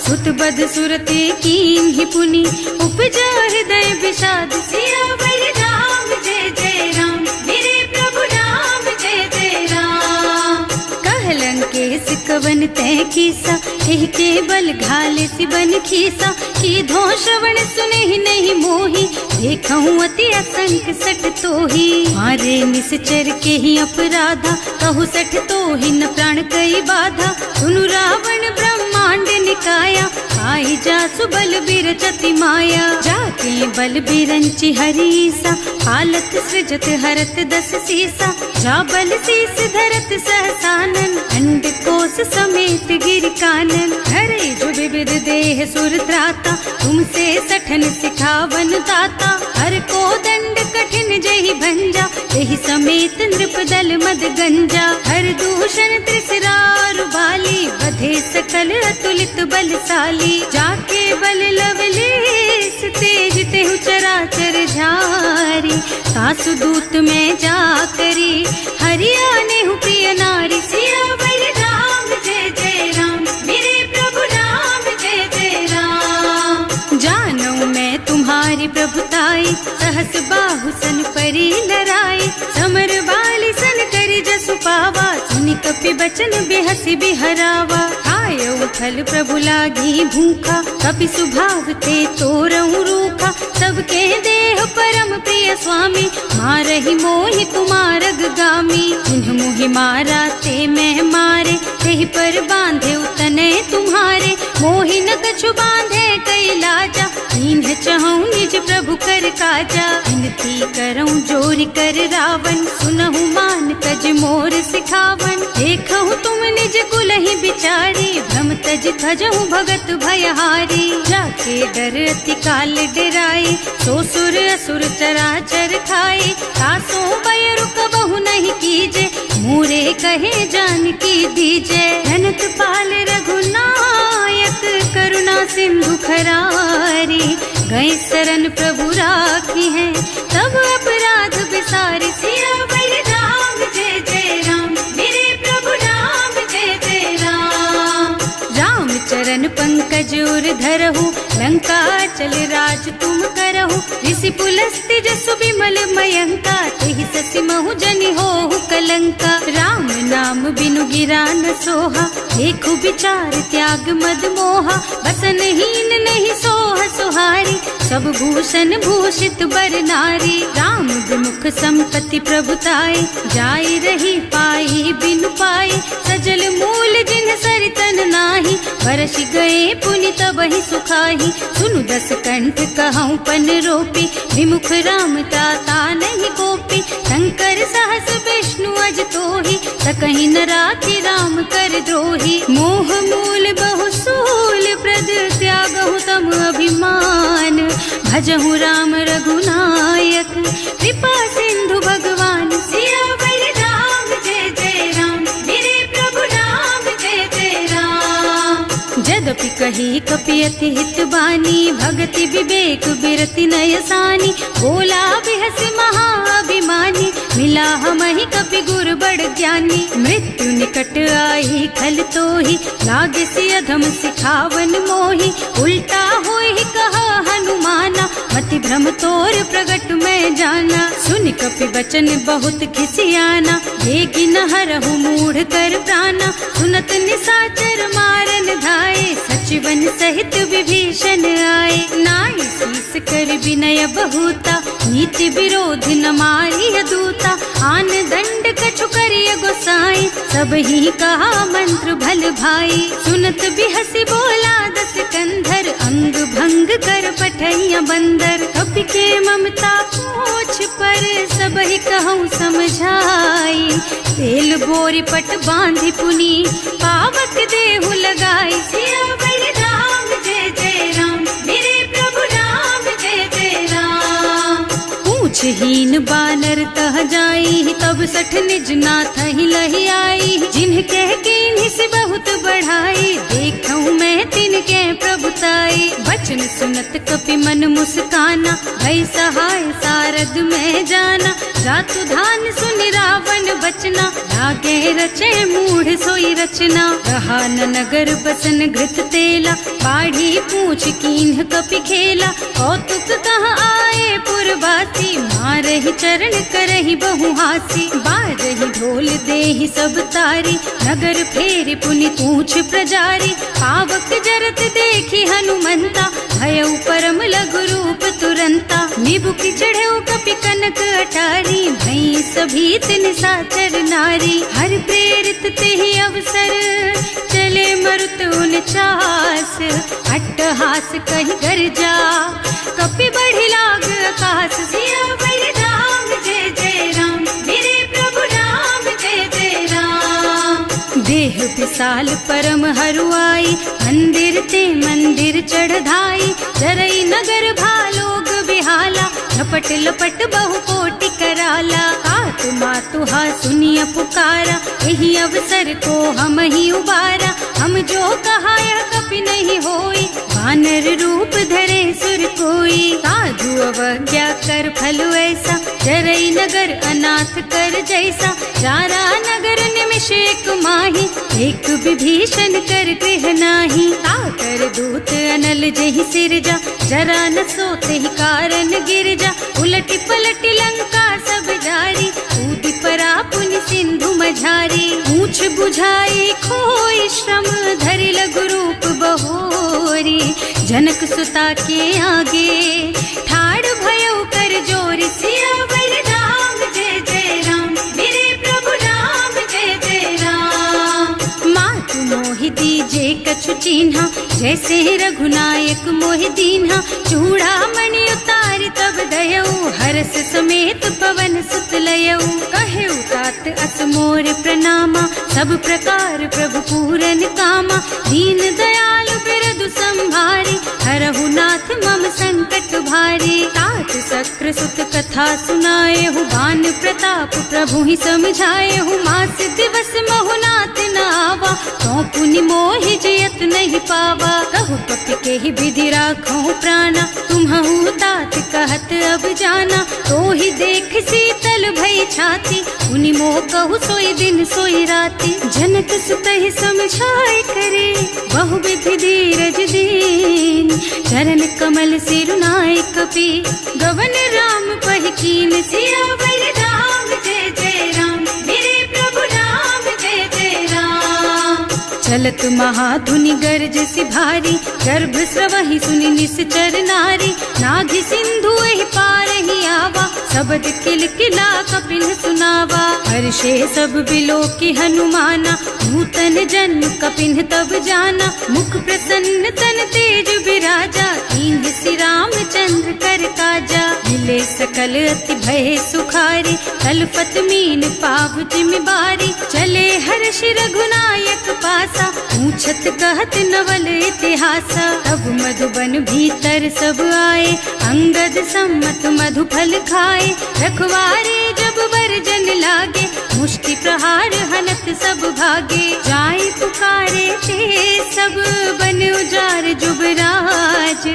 Speaker 1: सुत बध सुरते कीन्हि पुनि, उपजा हृदय विषाद। सियावर राम जय जय राम, मेरे प्रभु राम जय जय राम। कहलन के सिकवन तय कीसा, एह के बल घाले सिबन खीसा। की धो श्रवण सुने ही नहीं मोही, देखऊं अति असंक सठ तोही। मारे निश्चर के ही अपराधा, कहु सठ तोहि न प्राण कई बाधा। सुनु रावण ब्रह्मांड निकाया, आई जासु बल बिरचति माया। जाके बल बिरंचि हरीसा, हालत सृजत हरत 10 सीसा। जा बल शीस धरत सहसानन, अंड कोस समेत गिर कानन। हरे जो विविध देह सुर त्राता, तुमसे सठन सिखावन दाता। हर को दंड कठिन जहि भंजा, एहि समेत नृप दल मद गंजा। हर दूषण त्रिसरारु बाली, बधे सकल अतुलित बलशाली। जाके बल लवलेस तेज तेहु चराचर झारी। सासु दूत में जा करी, हरियाने हूँ प्रिय नारी। सियावर राम जय जय राम, मेरे प्रभु राम जय जय राम। जानू मैं तुम्हारी प्रभुताई, सहस बाहु सन परी लराई। समर बाली सन करी जसु पावा, सुनि कपि बचन बेहसी बिहरावा। आयो फल प्रभु लागी भूखा, कपि सुभाव ते तोरऊ रूखा। सबके देह परम प्रिय स्वामी, मारहि मोहि तुमारग गामी। जिन्ह मोहि मारा ते मैं मारे, तेहि पर बांधे उतने तुम्हारे। मोहि न कछु बांधे कई लाजा, इन्ह चहूँ निज प्रभु कर काजा। विनती करऊँ जोरि कर रावण, सुनहु मान तज मोर सिखावन। देखहु तुम निज कुलहि बिचारी, भ्रम तज खजहु भगत भयहारी। जाके डर अति काल डराई, सो सुर असुर चराचर खाए। तासो भय रुक बहु नहीं कीजे, मोरे कहे जान की दीजे। धनत पाल रघुनायक, करुणा सिंधु खरारी। गए शरण प्रभु राखी है, तब अपराध बिसारी। सियावर राम जय जय राम, मेरे प्रभु राम जय जय राम। राम चरण पंकज उर धरहु, लंका चल राज तुम करहु। ऋषि पुलस्त्य जसु विमल मयंका, तेहि ससि महु जनि होहु कलंका। राम नाम बिनु गिरा न सोहा, देखु विचार त्याग मद मोहा। बसनहीन नहीं सोह सुहारी, सब भूषण भूषित बर नारी। राम विमुख संपत्ति प्रभुताई, जाई रही पाई बिनु पाई। सजल मूल जिन सरितन नाही, बरस गए पुनि तबहि सुखाही। सुनु 10 कंठ कहऊँ पन रोपी, विमुख राम ताता नहीं कोपी। शंकर सहस विष्णु अज तोहि, सकहि न राखि राम कर द्रोही। मोह मूल बहु सूल प्रद, त्यागहु तम अभिमान। भजहु राम रघुनायक, कृपा सिंधु भगवान। सियावर राम जय जय राम, मेरे प्रभु राम जय जय राम। जदपि कही कपि अति हित बानी, भगति विवेक बिरति नयसानी। बोला बिहस महाअभिमानी, मिला हमहि कपि गुर बड़ ज्ञानी। मृत्यु निकट आई खल तोहि, लागे सि अधम सिखावन मोहि। उल्टा होहि कहा हनुमाना, मति विक्रम तोर प्रगट में जाना। सुन कपि बचन बहुत खिसियाना, देगी न हरहु मूढ़ कर प्राणा। सुनत निशाचर मारन धाये, सचिवन सहित विभीषण आए। नाई शीस कर विनय बहुता, नीति विरोध न मारिय दूता। आन दंड कछु करिय गोसाई, सब ही कहा मंत्र भल भाई। सुनत बिहसी बोला दस कंधर, अंग भंग कर पठैया बंदर। कपि के ममता पूछ पर, सब ही कहूँ समझाई। तेल बोरी पट बांधि पुनी, पावक देहु लगाई। सियावर राम जय जय राम, मेरे प्रभु राम जय जय राम। पूछहीन बानर तह जाई, तब सठ निज नाथ ही लही आई। जिन्ह कह कीन्ही से बहुत बढ़ाई, देखूं मैं तिनके प्रभुताई। बचन सुनत कपि मन मुस्काना, भई सहाय सारद में जाना। जातु धान सुनि रावण बचना, लागे रचे मूढ़ सोई रचना। रहा न नगर बसन घृत तेला, बाढ़ी पूछ कीन्ह कपि खेला। कौतुक कहाँ आए पुरवासी, मारहि चरण करहि बहु हासी। बारहि ढोल देहि सब तारी, नगर फेरि पुनि पूछ प्रजारी। पावक जरत देखि हनुमंता, भयउ परम लघु रूप तुरंता। निबुकि चढ़ऊ कपि कनक अटारी, भई सभीत निशाचर नारी। हर प्रेरित तेहि अवसर, चले मरुत उनचास। अट्टहास कहि गर्जा, कपि बढ़ि लाग आकाश। सियावर राम जय जय राम, मेरे प्रभु राम जय जय राम। देह विशाल परम हरुआई, मंदिर ते मंदिर चढ़धाई। जरई नगर भालोग बिहाला, लपट लपट बहु कोटि कराला। आत्मा तुहा सुनिय पुकारा, यही अवसर को हम ही उबारा। हम जो कहा यह कपि नहीं होई, वानर रूप धरे सुर कोई। साधु अवज्ञा कर फल ऐसा, जरई नगर अनाथ कर जैसा। जारा नगर निमिष एक माही, एक विभीषण कर गृह नाही। ताकर दूत अनल जहि सिरजा, जरा न सोते ही कारण गिरजा। उलटी पलटी लंका सब जारी, कूदि परा पुनि सिंधु मझारी। पूछ बुझाई खोई श्रम, धरि लघु रूप बहोरी। जनक सुता के आगे, ठाड़ भयउ कर जोरी। सियावर राम जय जय राम, मेरे प्रभु राम जय जय राम। मातु मोहि दीजे कछु चिन्हा, जैसे रघुनायक मोहि दीन्हा। चूड़ा मणि उतारि तब दयऊ, हरस समेत पवन सुत लयऊ। कहेउ तात अस मोर प्रणामा, सब प्रकार प्रभु पूरन कामा। दीन दयालु बिरदु संभारी, हरहु नाथ मम संकट भारी। तात सक्र सुत कथा सुनाएहु, बान प्रताप प्रभु ही समझाएहु। मास दिवस महु नाथ न आवा, तो पुनि मोहि जियत नहीं पावा। कहु कपि केहि विधि राखहु प्राणा, तुम्हु तात कहत अब जाना। तो ही देख शीतल भई छाती, पुनि मोह कहु सोई दिन सोई राती। जनक सुतहि समझाए करे, बहु विधि धीरज दीन। चरण कमल सिरुनाए कपि, गवन राम पहि कीन। सियावर राम जय जय राम, मेरे प्रभु राम जय जय राम। चलत महाधुनि गर्ज सि भारी, गर्भ स्रवहि सुनि निश्चर नारी। नाघि सिंधु एहि पार ही आवा, शब्द किलकिला कपिन सुनावा। हर्षे सब बिलोकि हनुमाना, नूतन जन्म कपिन तब जाना। मुख प्रसन्न तन तेज विराजा, कीन्ह श्री रामचंद्र कर काजा। मिले सकल अति भय सुखारी, कलपत मीन पाव जिमिबारी। चले हर्ष रघुनायक पासा, पूछत कहत नवल इतिहासा। तब मधुबन भीतर सब आए, अंगद सम्मत मधु फल खाए। रखवारे जब बरजन लागे, मुष्टि प्रहार हनत सब भागे। जाय पुकारे ते सब, बन उजार जुबराज।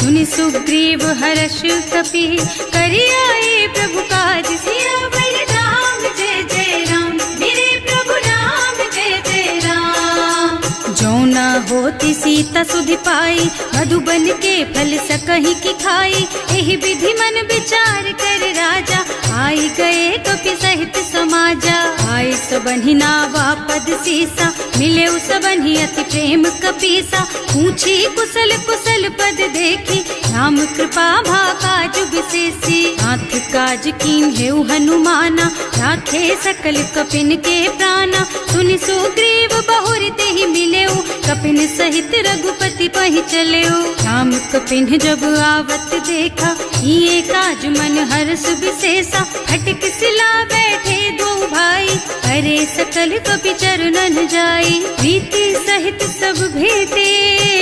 Speaker 1: सुनि सुग्रीव हर्ष कपि, करि आए प्रभु काज। सियावर राम जय जय राम, मेरे प्रभु राम जय जय राम। जो न होती सीता सुधि पाई, मधुबन के फल सकहि की खाई। एहि विधि मन विचार कर राजा, आई गए कपि सहित समाजा। आए सबहि नावा पद सीसा, मिले सबहि अति प्रेम कपीसा। पूछी कुशल कुशल पद देखी, राम कृपा भाका जुग विशेषी। नाथ काज कीन हेउ हनुमाना, राखे सकल कपिन के प्राणा। सुनि सुग्रीव बहुर तेहि मिलेउ, कपिन सहित रघुपति पहि चलेउ। राम कपिन जब आवत देखा, ये काज मन हर्ष विशेषा। हटक सिला बैठे दो भाई, अरे सकल कपि चरणन जाई। प्रीति सहित सब भेटे,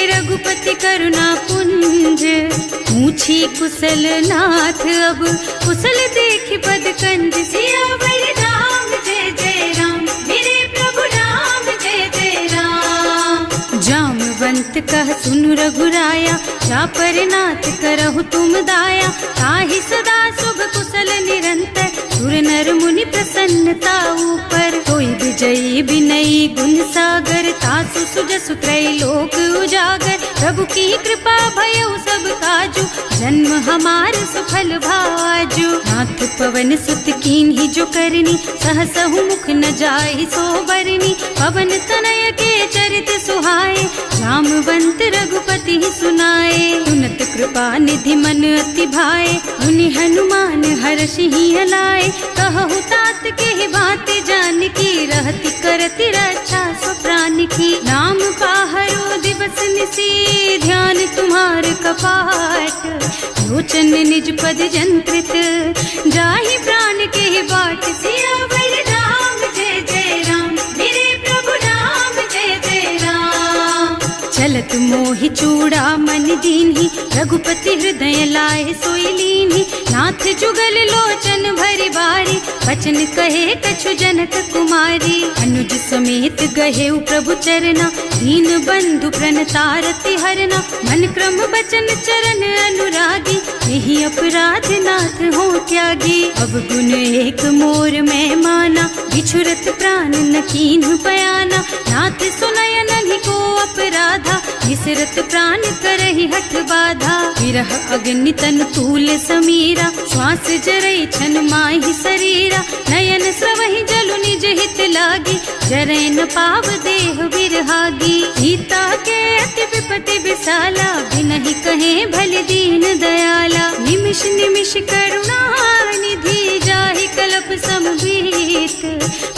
Speaker 1: रघुपति करुणा पुंज। पूछी कुशल नाथ अब, कुशल देखि पद कंज। सियावर राम जय जय राम, मेरे प्रभु राम जय जय राम। जामवंत कह सुनु रघुराया, जा पर नाथ करहु तुम दाया। ताहि सदा शुभ कुशल निरंतर, सुर नर मुनि प्रसन्नता ऊपर। कोई विजयी विनयी गुण सागर, तासु सुजसु त्रैलोक उजागर। प्रभु की कृपा भयउ सब काजू, जन्म हमार सुफल भाजू। नाथ पवन सुत कीन्ही जो करनी, सहसहु मुख न जाहि सो बरनी। पवन तनय के चरित सुहाए, जामवंत रघुपति सुनाए। सुनत कृपा निधि मन अति भाए, मुनि हनुमान हर्षि अलाए। कहु तात के बात जानकी, रहति करति रक्षा सो प्राण की। नाम पाहरो दिवस निसी, ध्यान तुम्हार कपाट। लोचन निज पद जंत्रित, जाहि प्राण के बाट। सियावर राम जय जय राम, मेरे प्रभु राम जय जय राम। चलत मोहि चूड़ा मन दीन्ही, रघुपति हृदय लाए सोई लीन्ही। नाथ जुगल लोचन भरि बारी, बचन कहे कछु जनक कुमारी। अनुज समेत गहेउ प्रभु चरना, दीन बंधु प्रणतारति हरना। मन क्रम बचन चरण अनुरागी, यही अपराध नाथ हो त्यागी। अब गुण एक मोर मैं माना, बिछुरत प्राण न कीन्ह बयाना। नाथ सुनय नन्हि को अपराधा, विसरत प्राण करहि हठ बाधा। विरह अग्नि तन तूल समीरा, श्वास जरई छन माहि शरीरा। नयन स्रवहि जलु निज हित लागी, जरै न पाव देह बिरहागी। सीता के अति विपति विशाला, बिनहि कहे भल दीन दयाला। निमिष निमिष करुणा निधि, जाहि कल्प समबीत।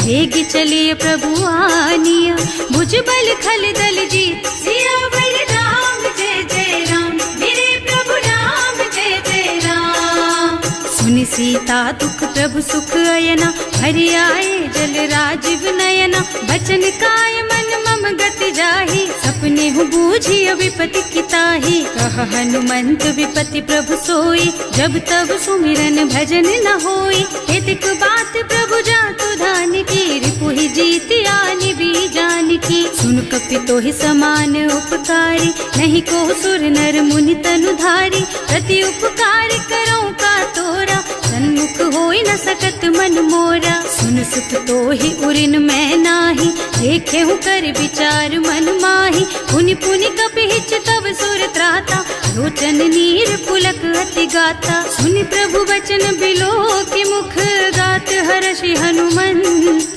Speaker 1: वेग चलिए प्रभु आनिया, भुज बल खल दल जीत। सियावर राम जय जय राम, मेरे प्रभु राम जय जय राम। सुनि सीता दुख प्रभु सुख अयना, हरि आए जल राजीव नयना। बचन काय मन मम गति जाहि, सपने हूँ बूझी विपति किताही। कह हनुमंत विपति प्रभु सोई, जब तब सुमिरन भजन न होई। हेतिक बात प्रभु जातु धान की, रिपुहि जीति आनि भी जान की। सुन कपि तोहि समान उपकारी, नहीं को सुर नर मुनि तनु धारी। प्रति उपकार करो का तोरा, सन्मुख होई न सकत मन मोरा। सुन सुख तोहि उरिन मैं नाही, देखे हूँ कर विचार मन माही। पुनि पुनि कपिहिच तब सुर त्राता, लोचन नीर पुलक अति गाता। सुनि प्रभु वचन बिलो की मुख, गात हर्षि हनुमंत।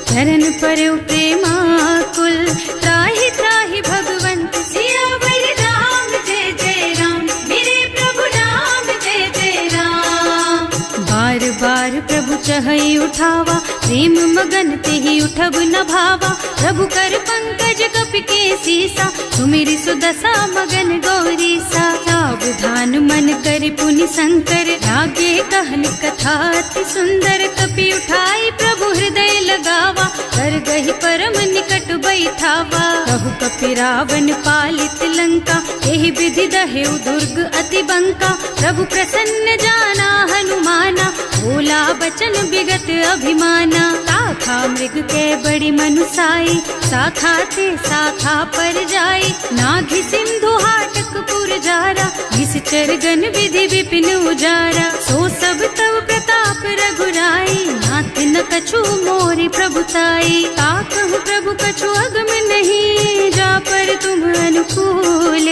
Speaker 1: चरण पर प्रेमाकुल, त्राहि त्राहि भगवंत। सियावर राम जय जय राम, मेरे प्रभु राम जय जय राम। बार बार प्रभु चहई उठावा, प्रेम मगन तेहि उठब न भावा। प्रभु कर पंकज कपि के सीसा, सुमिरि सुदशा मगन गौरीसा। सावधान मन कर पुनि शंकर, लागे कहन कथा अति सुंदर। कपि उठाई प्रभु हृदय लगावा, कर गहि परम निकट बैठावा। कहु कपि रावण पालित लंका, एहि विधि दहेउ दुर्ग अति बंका। प्रभु प्रसन्न जाना हनुमाना, बोला बचन विगत अभिमाना। शाखा मृग के बड़ी मनुसाई, शाखा ते शाखा पर जाई। नाघि सिंधु हाटक पुर जारा, निश्चर गण विधि विपिन उजारा। सो सब तव प्रताप रघुराई, नाथ न कछु मोरि प्रभुताई। ताकहु प्रभु कछु अगम नहीं, जा पर तुम अनुकूल,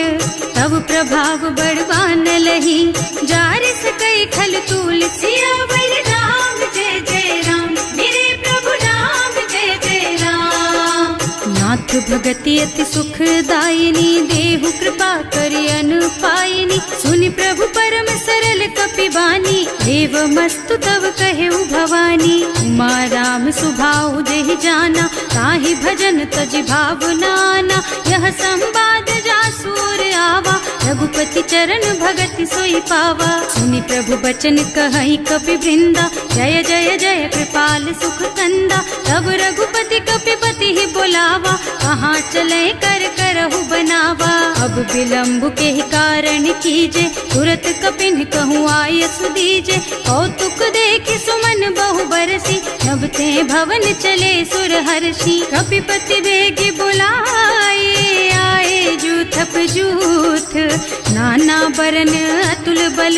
Speaker 1: तब प्रभाव बड़वान लही, जार सकई खल तूल। सियावर राम जय जय राम, मेरे प्रभु राम जय जय राम। नाथ भगति अति सुखदायिनी, देहु कृपा करि अनुपायिनी। सुनि प्रभु परम सरल कपिबानी, देवमस्तु तव कहेउ भवानी। उमा राम सुभाउ जेहि जाना, ताहि भजन तजि भावनाना। यह संवाद जासूर आवा, रघुपति चरण भगति सोई पावा। सुनि प्रभु बचन कहई कपि वृंदा, जय जय जय कृपाल सुख कंदा। तब रघुपति कपिपति ही बोलावा, कहाँ चले कर करहु बनावा। अब विलंब के ही कारण कीजे, तुरत कपिन कहूँ आय सुदीजे। कौतुक देखि सुमन बहु बरसी, नभते भवन चले सुर हर्षि। कपिपति बेगी बुलाए, आए जूथप जूथ। नाना बरन अतुल बल,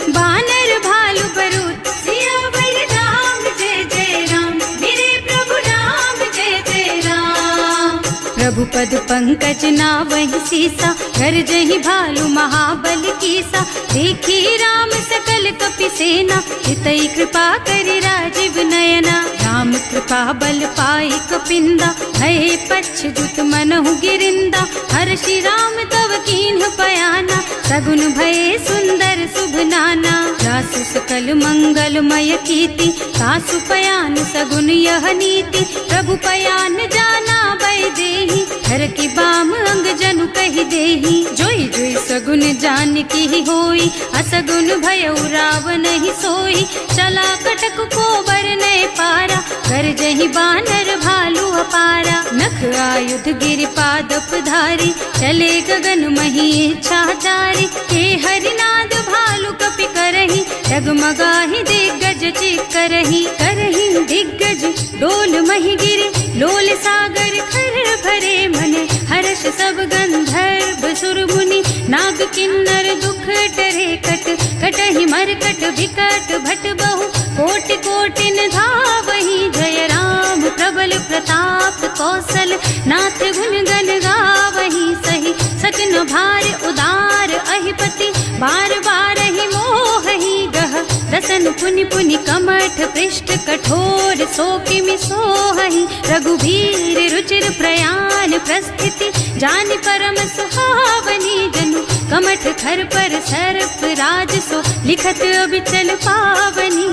Speaker 1: बानर भालु बरूथ। सियावर राम जय जय राम, मेरे प्रभु राम जय जय राम। प्रभु पद पंकज नावहि सीसा, कर जहि भालु महाबल कीसा। देखी राम सकल कपि सेना, हितई कृपा करि राजीव नयना। राम कृपा बल पाई कपिंदा, भये पच्छ्युत मनहु गिरिंदा। हर्षि राम तव कीन्ह पयाना, सगुन भये सुंदर शुभ नाना। जासु सकल मंगलमय कीर्ति, तासु पयान सगुन यह नीति। प्रभु पयान जाना बै देहि, हर की बाम अंग जनु कहि देहि। जोई जोई सगुन जान की होई, असगुन भयउ रावण ही सोई। चला कटक को बरनय पारा, कर जहि बानर भालु अपारा। नख आयुध गिरि पादप धारी, चले गगन मही इच्छाचारी। के हरिनाद भालु कपि करही, डगमगाहि दिग्गज चिक्करही। करही दिग्गज डोल मही गिरि, लोल सागर खर भरे मने। हर्ष सब गंधर्व सुर मुनि, नाग किन्नर दुख टरे कट। कटहि मरकट विकट भट बहु, कोटि कोटिन धावहि। जय राम प्रबल प्रताप कौशल, नाथ गुण गण गावहि। सही सकन भार उदार अहिपति, बार बार ही मोहहि गह। रसन पुनि पुनि कमठ पृष्ठ, कठोर सोकिमि सोहहि। रघुवीर रुचिर प्रयाण प्रस्थिति, जानि परम सुहावनी। जनु कमठ खर पर सर्प राज सो, लिखत अबिचल पावनी।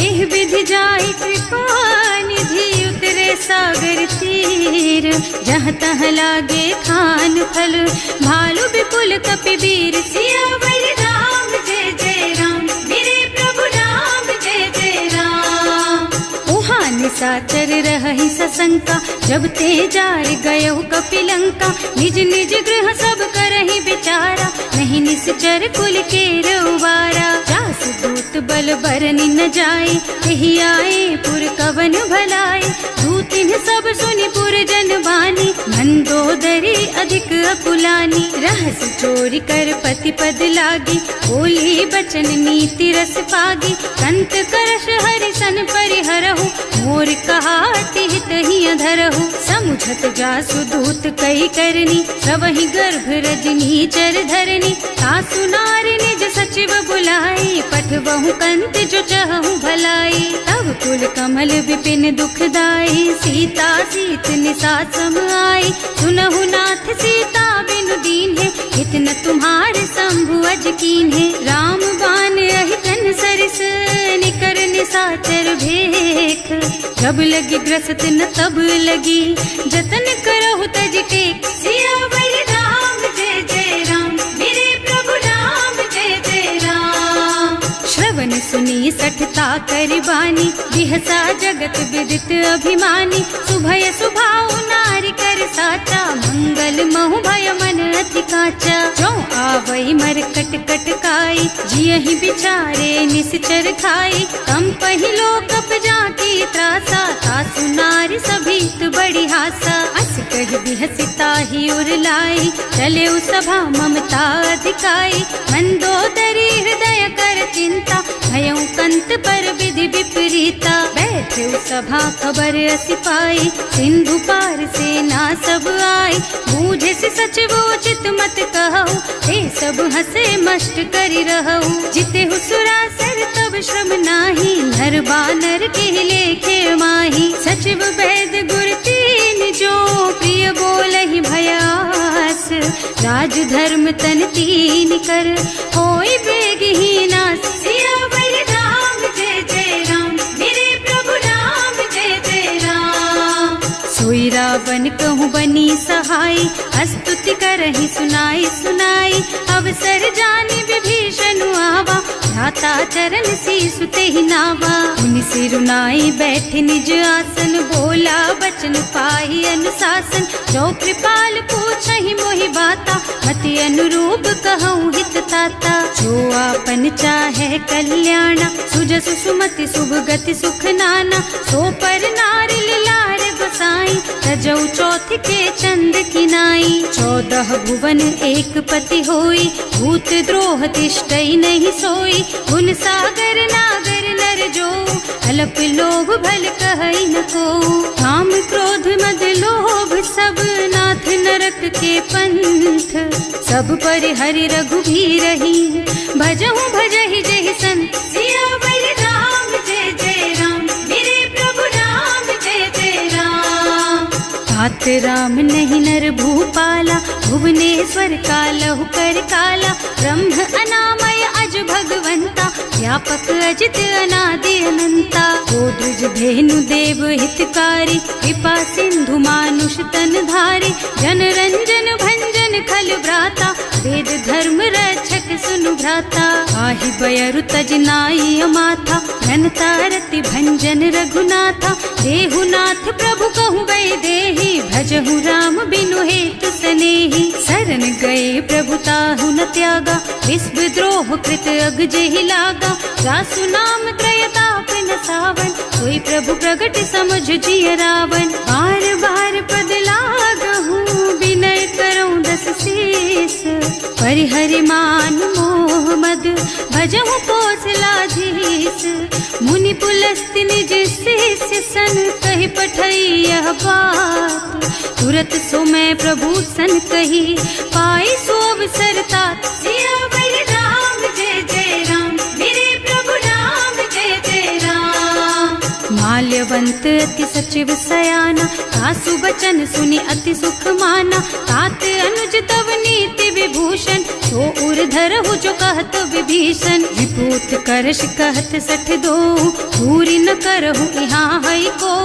Speaker 1: एह विधि जाहि कृपा निधि, उतरे सागर तीर। जहाँ तहाँ लागे खान फल, भालु विपुल कपि वीर। सियावर राम जय जय राम, मेरे प्रभु राम जय जय राम। उहाँ निशाचर रहहि सशंका, जब ते जार गयहु कपिलंका। निज निज गृह सब करहि विचारा, नहीं निश्चर कुल के रउबारा। जासु दूत बल बरनि न जाए, यही आए पुर कवन भलाए। दूतिन सब सुनि पुर जन बानी, मंदोदरी अधिक अकुलानी। रहस चोरी कर पति पद लागी, बोली बचन नीति रस पागी। संत करश हरि सन परिहरहु, मोर कहाति हित ही अधरहु। समुझत जासु दूत कई करनी, सबहि गर्भ रजनी चर धरनी। सासु नारी निज सचिव बुलाई, पठवहु कंत जो चहु भलाई। तब कुल कमल विपिन दुखदाई, सीता सीत निसा सम आई। सुनहु नाथ सीता बिनु दीन्हे, इतन तुम्हारे शंभु अज कीन्हे। राम बान अहितन सरिस, निकर निसाचर भेख। जब लगी ग्रसत न तब लगी, जतन करहु तज टेक। सियावर राम जय जय राम, मेरे प्रभु राम जय जय राम। श्रवण सुनी सठता करबानी, बिहसा जगत विदित अभिमानी। सुभय सुभाउ नारी कर साचा, मंगल महु भय मन अति काचा। जो आवई मरकट कटकाई, जियहि बिचारे निश्चर खाई। तम पहिलो कप जाकी त्रासा, तासु नारी सभीत बड़ी हासा। अस कहि बिहसिता ही उरलाई, चले सभा ममता अधिकाई। मंदोदरी हृदय कर चिंता, भयउ कंत पर विधि विधि विपरीता। बैठे सभा खबर असी पाई, सिंधु पार सेना सब आई। बूझे से सचिव उचित मत कहऊ, हे सब हंसे मष्ट करी रहऊ। जिते हुसुरासर तब श्रम नाही, नर बानर के लेखे माही। सचिव वैद गुर तीन जो, प्रिय बोलहि भयास। राज धर्म तन तीन कर, होई बेगहीना। सियावर राम जय जय राम, मेरे प्रभु राम जय जय राम। सोई रावण कहूँ बनी सहाय, स्तुति करहि सुनाई सुनाई। अवसर जानी विभीषण आवा, भ्राता चरण शीसु तेहि नावा। मुनि सिरुनाई बैठे निज आसन, बोला बचन पाहि अनुशासन। जो कृपाल पूछहि मोहि बाता, मति अनुरूप कहूँ हित ताता। जो आपन चाहे कल्याणा, सुजसु सुमति शुभ गति सुख नाना। सो पर नारी लार गोसाई, तजौ चौथ के चंद किनाई। 14 भुवन एक पति होई, भूत द्रोह तिष्ठई नहीं सोई। गुण सागर नागर नर जो, अल्प लोभ भल कहई न को। काम क्रोध मद लोभ सब, नाथ नरक के पंथ। सब पर हरि रघुबीरहि, भजहु भजहि जहि संत। सियावर राम जय जय राम, मेरे प्रभु राम जय जय राम। तात राम नहीं नर भूपाला, भुवनेश्वर कालहु कर काला। ब्रह्म अनामय अज भगवंता, व्यापक अजित अनादि अनंता। गोद्रुज धेनु देव हितकारी, कृपा सिंधु मानुष तन धारी। जन रंजन भंजन खल भ्राता, वेद धर्म रक्षक सुनु भ्राता। आहि बयरु तज नाई अमाथा, घनता रति भंजन रघुनाथा। देहुनाथ प्रभु कहूँ वैदेही, भजहु राम बिनु हेतु सनेही। शरण गए प्रभु ताहु न त्यागा, विश्व द्रोह कृत अग जेहि लागा। जासु नाम त्रयताप न सावन, सोई प्रभु प्रगट समझ जिय रावण। बार बार पद लागहु, विनय करऊँ दस शीस। परिहरि मान मोह मद, भजहु कौशलाधीश। मुनि पुलस्त्य निज शिष्य सन, कहि पठई यह बात। तुरत सो मैं प्रभु सन कही, पाई सो अवसर तात। सियावर राम जय जय राम, मेरे प्रभु राम जय जय राम। माल्यवंत अति सचिव सयाना, तासु बचन सुनि अति सुख माना। तात अनुज तव नीति विभूषण, सो उर धरहु जो कहत विभीषण। विपूत करश कहत 62, पूरी न करहु यहाँ हई को।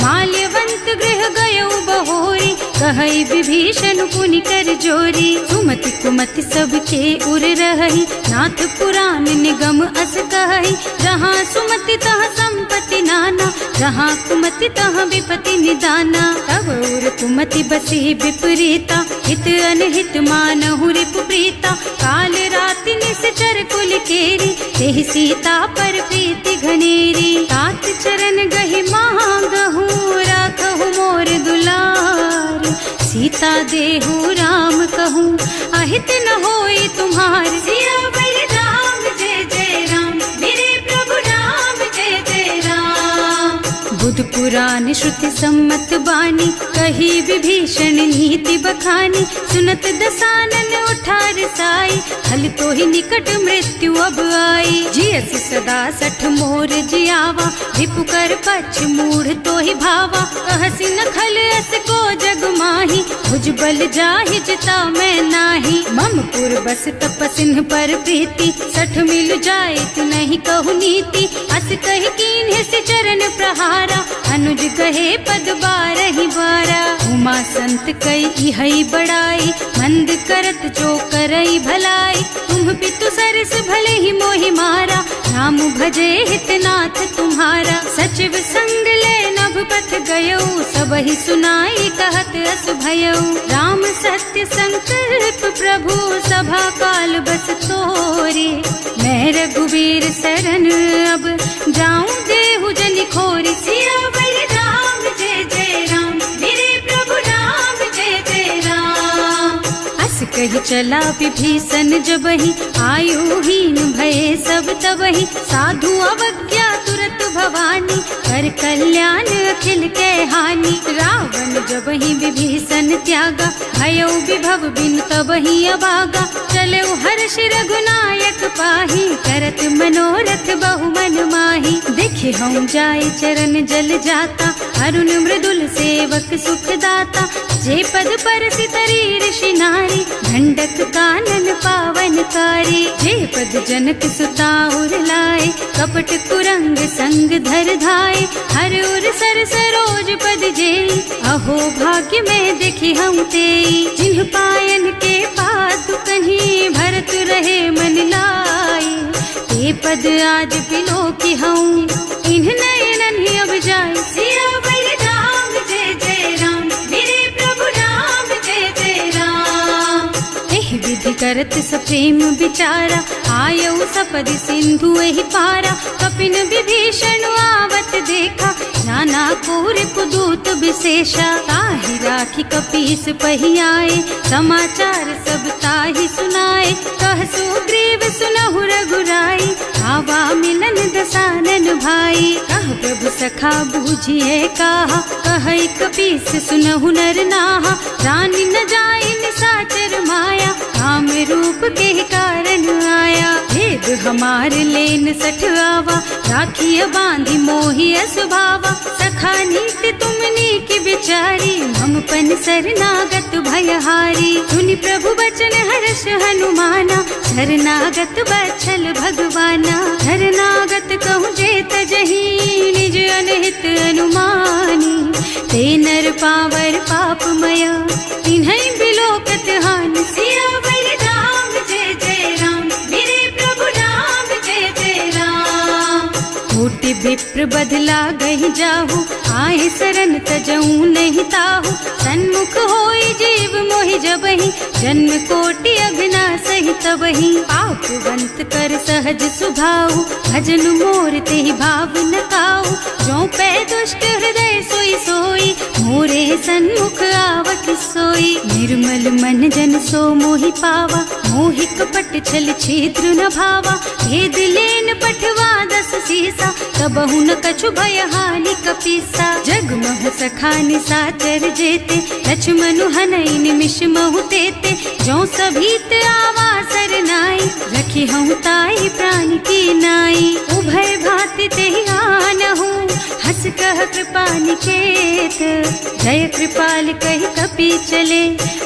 Speaker 1: माल्यवंत गृह गयउ बहोरी, कहई विभीषण पुनि कर जोरी। सुमति कुमति सबके उर रहई, नाथ पुराण निगम अस कहई। जहाँ सुमति तहाँ संपत्ति नाना, जहाँ कुमति तहाँ विपत्ति निदाना। तब उर कुमति बसी विपरीता, हित अनहित मानहु रिपु प्रीता। काल राति निश्चर कुल केरी, तेहि सीता पर प्रीति घनेरी। तात चरण गहि मांगहु, राखहु मोर दुलार। सीता देहु राम कहूँ, अहित न होई तुम्हार। सियावर राम जय जय राम, मेरे प्रभु राम जय जय राम। बुध पुराण श्रुति सम्मत बानी, कही विभीषण नीति बखानी। सुनत दसानन उठार साई, हल तो ही निकट मृत्यु अब आई। जियसि सदा 60 मोर जियावा, रिपु कर पक्ष मूढ़ तो ही भावा। कहसि न खल अस को जग माही, भुज बल जाहि जिता मैं नाही। मम पुर बस तपसिन्ह पर प्रीति, 60 मिल जाए तु नहीं कहु नीति। अस कहि कीन्ह से चरण प्रहारा, अनुज कहे पद 12 बारा। उमा संत कई हई बड़ाई, मंद करत जो करई भलाई। तुम पितु सरस भले ही मोहि मारा, नाम भजे हितनाथ तुम्हारा। सचिव संग ले नभ पथ गयो, सबहि सुनाई कहत अस भयो। राम सत्य संकल्प प्रभु, सभा काल बस तोरे। मैं रघुवीर शरण अब, जाऊं देहु जनि खोरी। सियावर राम जय जय राम, मेरे प्रभु राम जय जय राम। अस कही चला विभीषण जबहि, आयुहीन भये सब तबहि। साधु अवज्ञा तुरत भवानी, कर कल्याण अखिल के हानि। रावण जब ही विभीषण त्यागा, भयो विभव बिन तब ही अभागा। चले हर्ष रघुनायक पाही, करत मनोरथ बहु मन माही। देखे हम जाय चरण जल जाता, अरुण मृदुल सेवक सुख दाता। जे पद पर सितरी ऋषि नारी, ढंडक कानन पावनकारी। जे पद जनक सुता उर लाए, कपट कुरंग संग धर धाये। हर उर सर सरोज पद जेई, अहो भाग्य में देखी हम तेई। जिन्ह पायन के पातु कहीं, भरत रहे मन लाई। ते पद आज बिलो की हूँ, इन्ह नयनन ही अब जाए। सियावर राम जय जय राम, मेरे प्रभु राम जय जय राम। एहि विधि करत सप्रेम विचारा, आयऊ सपदि सिंधु एहि पारा। कपिन विभीषण आवत देखा, नाना कोर कुदूत विशेषा। ताहि राखी कपीस पहि आए, समाचार सब ताहि सुनाए। कह सुग्रीव सुनहु रघुराई, आवा मिलन दसानन भाई। कह प्रभु सखा बूझिए काहा, कहै कपीस सुनहु नर नाहा। रानी न जाय निशाचर माया, काम रूप के कारण आया। भेद हमार लेन सठ आवा, राखिय बांधी मोहि स्वभावा। सखा नीति तुमनी की बिचारी, हम पन शरणागत भयहारी। सुनि प्रभु बचन हर्ष हनुमाना, शरणागत बछल भगवाना। शरणागत कहूँ जेत जही, निज अनहित अनुमानी। ते नर पावर पापमय, तिन्है बिलोकत हानि। सियावर राम जय जय राम, मेरे प्रभु राम जय जय राम। कोटि विप्र बदला गहि जाहु, आए शरण तजऊ नहीं ताहु। सन्मुख होई जीव मोहि जबहि, जन्म कोटि अघनासहि तबहि। पापवंत कर सहज सुभाऊ, भजन मोर तेहि भाव न काऊ। जो पै दुष्ट हृदय सोई सोई, मोरे सन्मुख आवत सोई। निर्मल मन जन सो मोहि पावा, मोहि कपट छल छिद्र न भावा। भेद लेन पठवा दस सीसा, कबहु न कछु भय हानि कपीसा। जगमोह सखा निशाचर जेते, लक्ष्मण हनई निमिष महु तेते। जो सभीत आवा सरनाई, रखी हूँ ताई प्राण की नाई। उभय भांति तेहि आनहु, हस कह कृपा निकेत। जय कृपाल कहि कपि चले,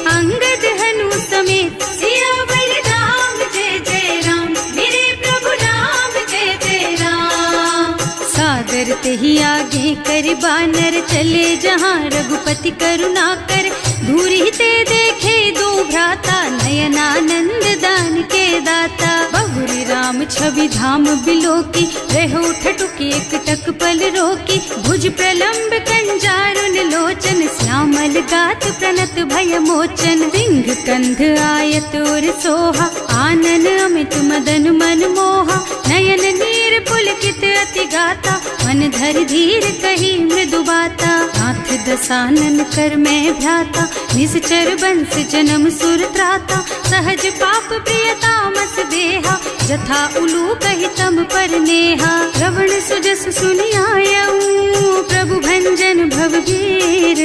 Speaker 1: अंगद हनु समेत। सियावर राम जय जय राम, मेरे प्रभु राम जय जय राम। सादर तेहि आगे कर बानर, चले जहाँ रघुपति करुणा कर। दूरी ते देखे दो भ्राता, नयनानंद दान के दाता। बहुरी राम छवि धाम बिलोकी, रहो ठटुकी एक टक पल रोकी। भुज प्रलंब कंजारुन लोचन, श्यामल गात प्रणत भय मोचन। सिंह कंध आयत और सोहा, आनन अमित मदन मन मोहा। नयन नीर पुलकित अति गाता, मन धर धीर कही मृदु बाता। नाथ दसानन कर मैं भ्राता, निश्चर बंस जन्म सुर त्राता। सहज पाप प्रियता मस देहा, जथा उलू कहि तम पर नेहा। श्रवण सुजस सुनि आयऊ, प्रभु भंजन भवगीर।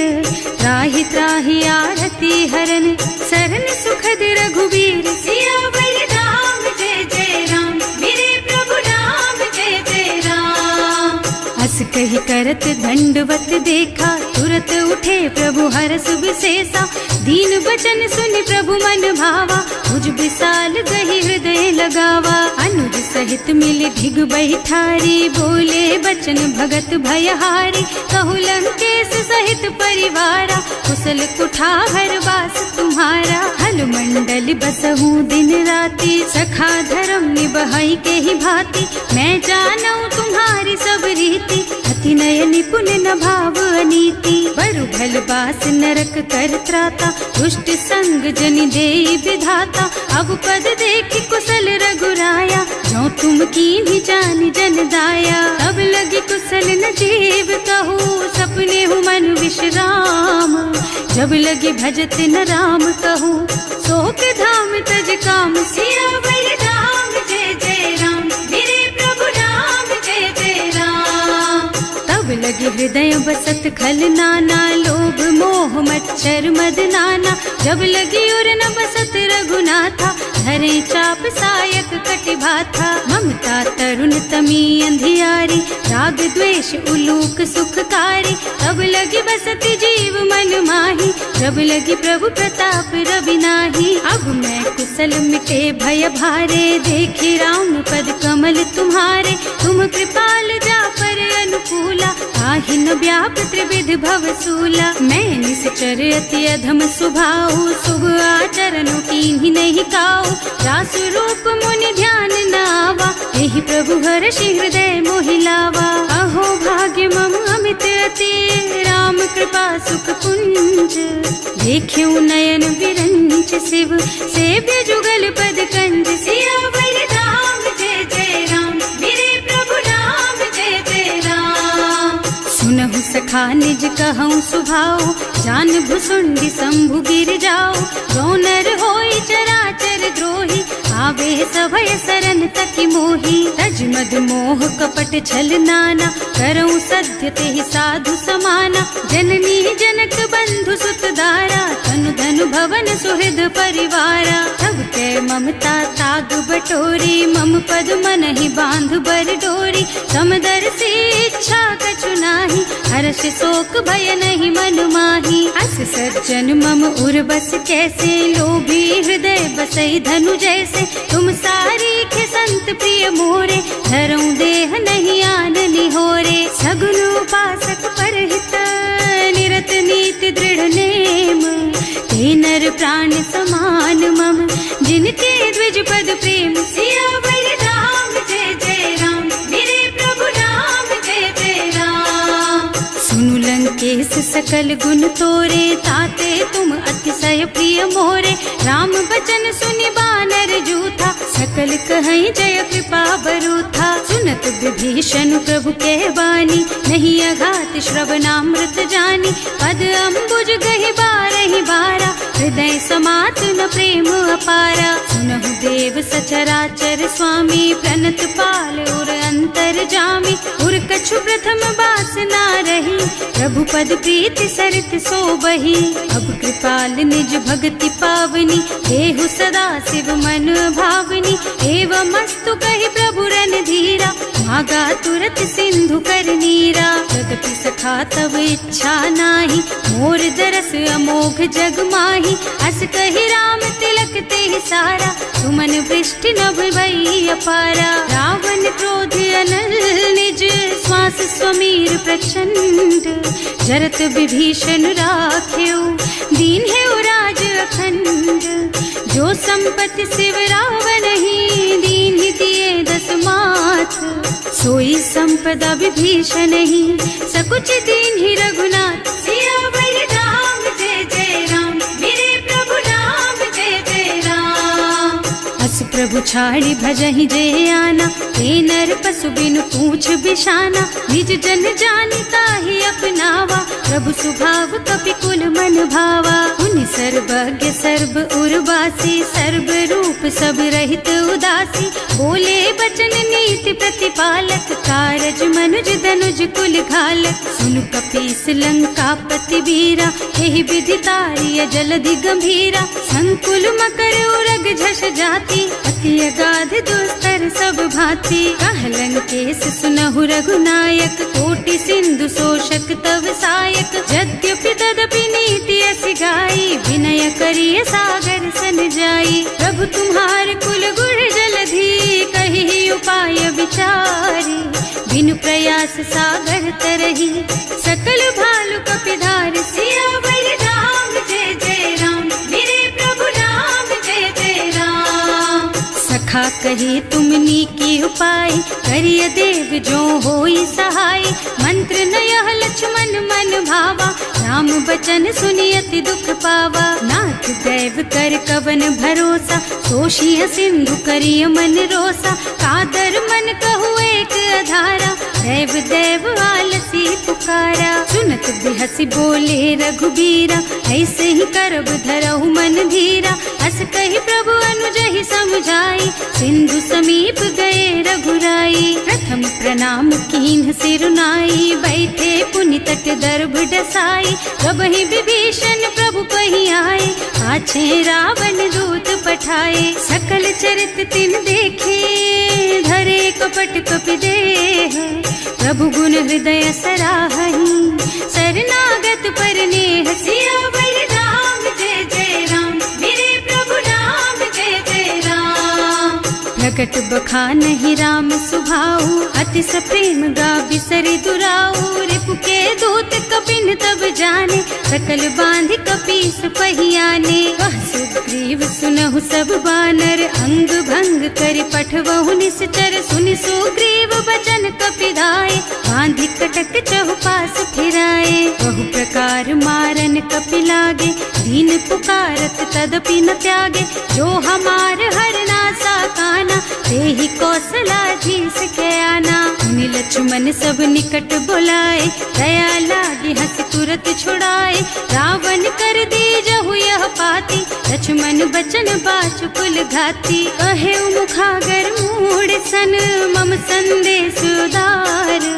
Speaker 1: त्राहि त्राहि आरती हरन, सरन सुखद रघुबीर। सियावर राम जय जय राम, मेरे प्रभु राम जय जय राम। हस कहि करत दंडवत देखा, तुरत उठे प्रभु हरस विशेषा। दीन बचन सुनि प्रभु मन भावा, भुज विशाल गहि हृदय लगावा। अनुज सहित मिल धिग बैठारी, बोले बचन भगत भयहारी। कहु लंकेश सहित परिवारा, कुशल कुठार वास तुम्हारा। हल मंडल बसहु दिन राति, सखा धर्म निबहई के ही भांति। मैं जानऊ तुम्हारी सब रीति, अति नय निपुण न भाव अनीति। बरु भल बास नरक कर त्राता, दुष्ट संग जनि देई विधाता। अब पद देखि कुशल रघुराया, जो तुम कीन्ही जानि जन दाया। अब लगी कुशल न जीव कहू, सपने हूँ मन विश्राम। जब लगी भजत न राम कहू, शोक धाम तज काम। सियावर राम जय जय राम, मेरे प्रभु राम जय जय राम। लगी हृदय बसत खल नाना, लोभ मोह मच्छर मद नाना। जब लगी उर न बसत रघुनाथा, धरे चाप सायक कटिभाथा। ममता तरुण तमी अंधियारी, राग द्वेष उलूक सुखकारी। तब लगी बसत जीव मन माही, जब लगी प्रभु प्रताप रवि नाही। अब मैं कुशल मिटे भय भारे, देखे राम पद कमल तुम्हारे। तुम कृपाल जा पर अनुकूला, ताहि न व्याप त्रिविध भव सूला। मैं निश्चर अति अधम सुभाऊ, शुभ आचरणों कीन्ही नहीं काऊ। रास रूप मुनि ध्यान न आवा, यही प्रभु हर्षि हृदय मोहि लावा। अहो भाग्य मम अमित अति, राम कृपा सुख पुंज। देख्यु नयन विरंच शिव, सेव्य जुगल पद कंज। सियावर राम जय जय राम, मेरे प्रभु राम जय जय राम। सुनहु सखा निज कहूँ सुभाऊ, जान भुसुंडी शंभु गिर जाओ। गौनर होई चराचर द्रोही, आवे सभय सरन तकी मोही। तज मद मोह कपट छल नाना, करऊँ सत्य तेहि साधु समाना। जननी जनक बंधु सुत दारा, तनु धनु भवन सुहृद परिवारा। तब कै ममता ताग बटोरी, मम पद मन ही बांध बर डोरी। समदर्शी इच्छा कछु नाही, हर्ष शोक भय नहीं मन माही। अस सज्जन मम उर बस कैसे, लोभी हृदय बसई धनु जैसे। तुम सारी के संत प्रिय मोरे, धरऊं देह नहीं आन निहोरे। सगुन उपासक परहित, निरत नीति दृढ़ नेम। ते नर प्राण समान मम, जिनके द्विज पद प्रेम। सियावर राम जय जय राम, मेरे प्रभु राम जय जय राम। सुनु लंकेश सकल गुण तोरे, ताते तुम अतिशय प्रिय मोरे। राम बचन सुनि बानर जूथा, सकल कहई जय कृपा बरूथा। सुनत विभीषण प्रभु के बानी, नहीं अघात श्रवणामृत जानी। पद अम्बुज गहि बारहि बारा, हृदय समात न प्रेम अपारा। सुनहु देव सचराचर स्वामी, प्रणत पाल उर अंतर जामी। उर कछु प्रथम बासना रही, प्रभु पद प्रीति सरित सोबही। अब कृपाल निज भक्ति पावनी, देहु सदा शिव मन भावनी। एवं मस्तु कहि प्रभु रन धीरा, मागा तुरत सिंधु कर नीरा। यद्यपि सखा तब इच्छा नाही, मोर दरस अमोघ जग माही। अस कहि राम तिलक तेहि सारा, सुमन वृष्टि नभ भई अपारा। रावण क्रोध अनल निज, श्वास स्वमीर प्रचंड। जरत विभीषण राख्यो, दीन है राज अखंड। जो संपत्ति शिव रावण ही, दीन दिए दस मात। सोई संपदा विभीषण ही, सकुच दीन ही रघुनाथ। सियावर राम जय जय राम, मेरे प्रभु राम जय जय राम। अस प्रभु छाड़ी भजहि जे आना, ते नर पशु बिनु पूछ बिशाना। निज जन जानिता ही अपनावा, प्रभु सुभाव कपि कुल मन भावा। उनि सर्वज्ञ सर्व उर्वासी, सर्व रूप सब रहित उदासी। बोले बचन नीति प्रतिपालक, कारज मनुज धनुज कुल घालक। सुनु कपीस लंकापति वीरा, यही विधि तारिय जलधि गंभीरा। संकुल मकर उरग झष जाति, अति अगाध दुस्तर सब भांति। कह लंकेश सुनहु रघुनायक, कोटि सिंधु शोषक तव सायक। यद्यपि तदपि नीति अस गाई, विनय करिय सागर सन जाई। प्रभु तुम्हार कुल गुण जलधि, कहि उपाय विचारी। बिनु प्रयास सागर तरही, सकल भालु कपिधार। सियावर राम जय जय राम, मेरे प्रभु राम जय जय राम। सखा कही तुमनी की उपाय, करिय देव जो होई सहाय। मंत्र नयह लक्ष्मण मन भावा, राम बचन सुनि अति दुख पावा। नाथ दैव कर कवन भरोसा, सोषिय सिंधु करिय मन रोसा। कादर मन कहु एक अधारा, दैव दैव आलसी पुकारा। सुनत बिहसी बोले रघुबीरा, ऐसे ही करब धरहु मन धीरा। अस कही प्रभु अनुजहि समझाई, सिंधु समीप गए रघुराई। प्रथम प्रणाम कीन्ह सिरुनाई, बैठे पुनि तट दर्भ डसाई। जब ही विभीषण प्रभु पही आए, पाछे रावण दूत पठाए। सकल चरित तिन देखे, धरे कपट कपि देह। प्रभु गुण हृदय सराहहि, शरणागत पर नेह। सियावर राम जय जय राम, मेरे प्रभु राम जय जय राम। प्रकट बखानहि राम सुभाऊ, अति सप्रेम गा बिसरि दुराऊ। रिपु के दूत कपिन तब जाने, सकल बांध कपीस पहियाने। वह सुग्रीव सुनहु सब बानर, अंग भंग करि पठवहु निश्चर। सुनि सुग्रीव बचन कपिदाए, बांधि कटक चहुपास फिराए। बहु प्रकार मारन कपि लागे, दीन पुकारत तदपि न त्यागे। जो हमार हरनासा काना, तेहि कौशलाधीश के आना। मुनि लक्ष्मण सब निकट बुलाए, दया लागी हंस तुरत छुड़ाए। रावण कर दीजहु यह पाती, लक्ष्मण बचन बाचुकुल घाती। कहे मुखागर मूढ़ सन, मम संदेश उदार।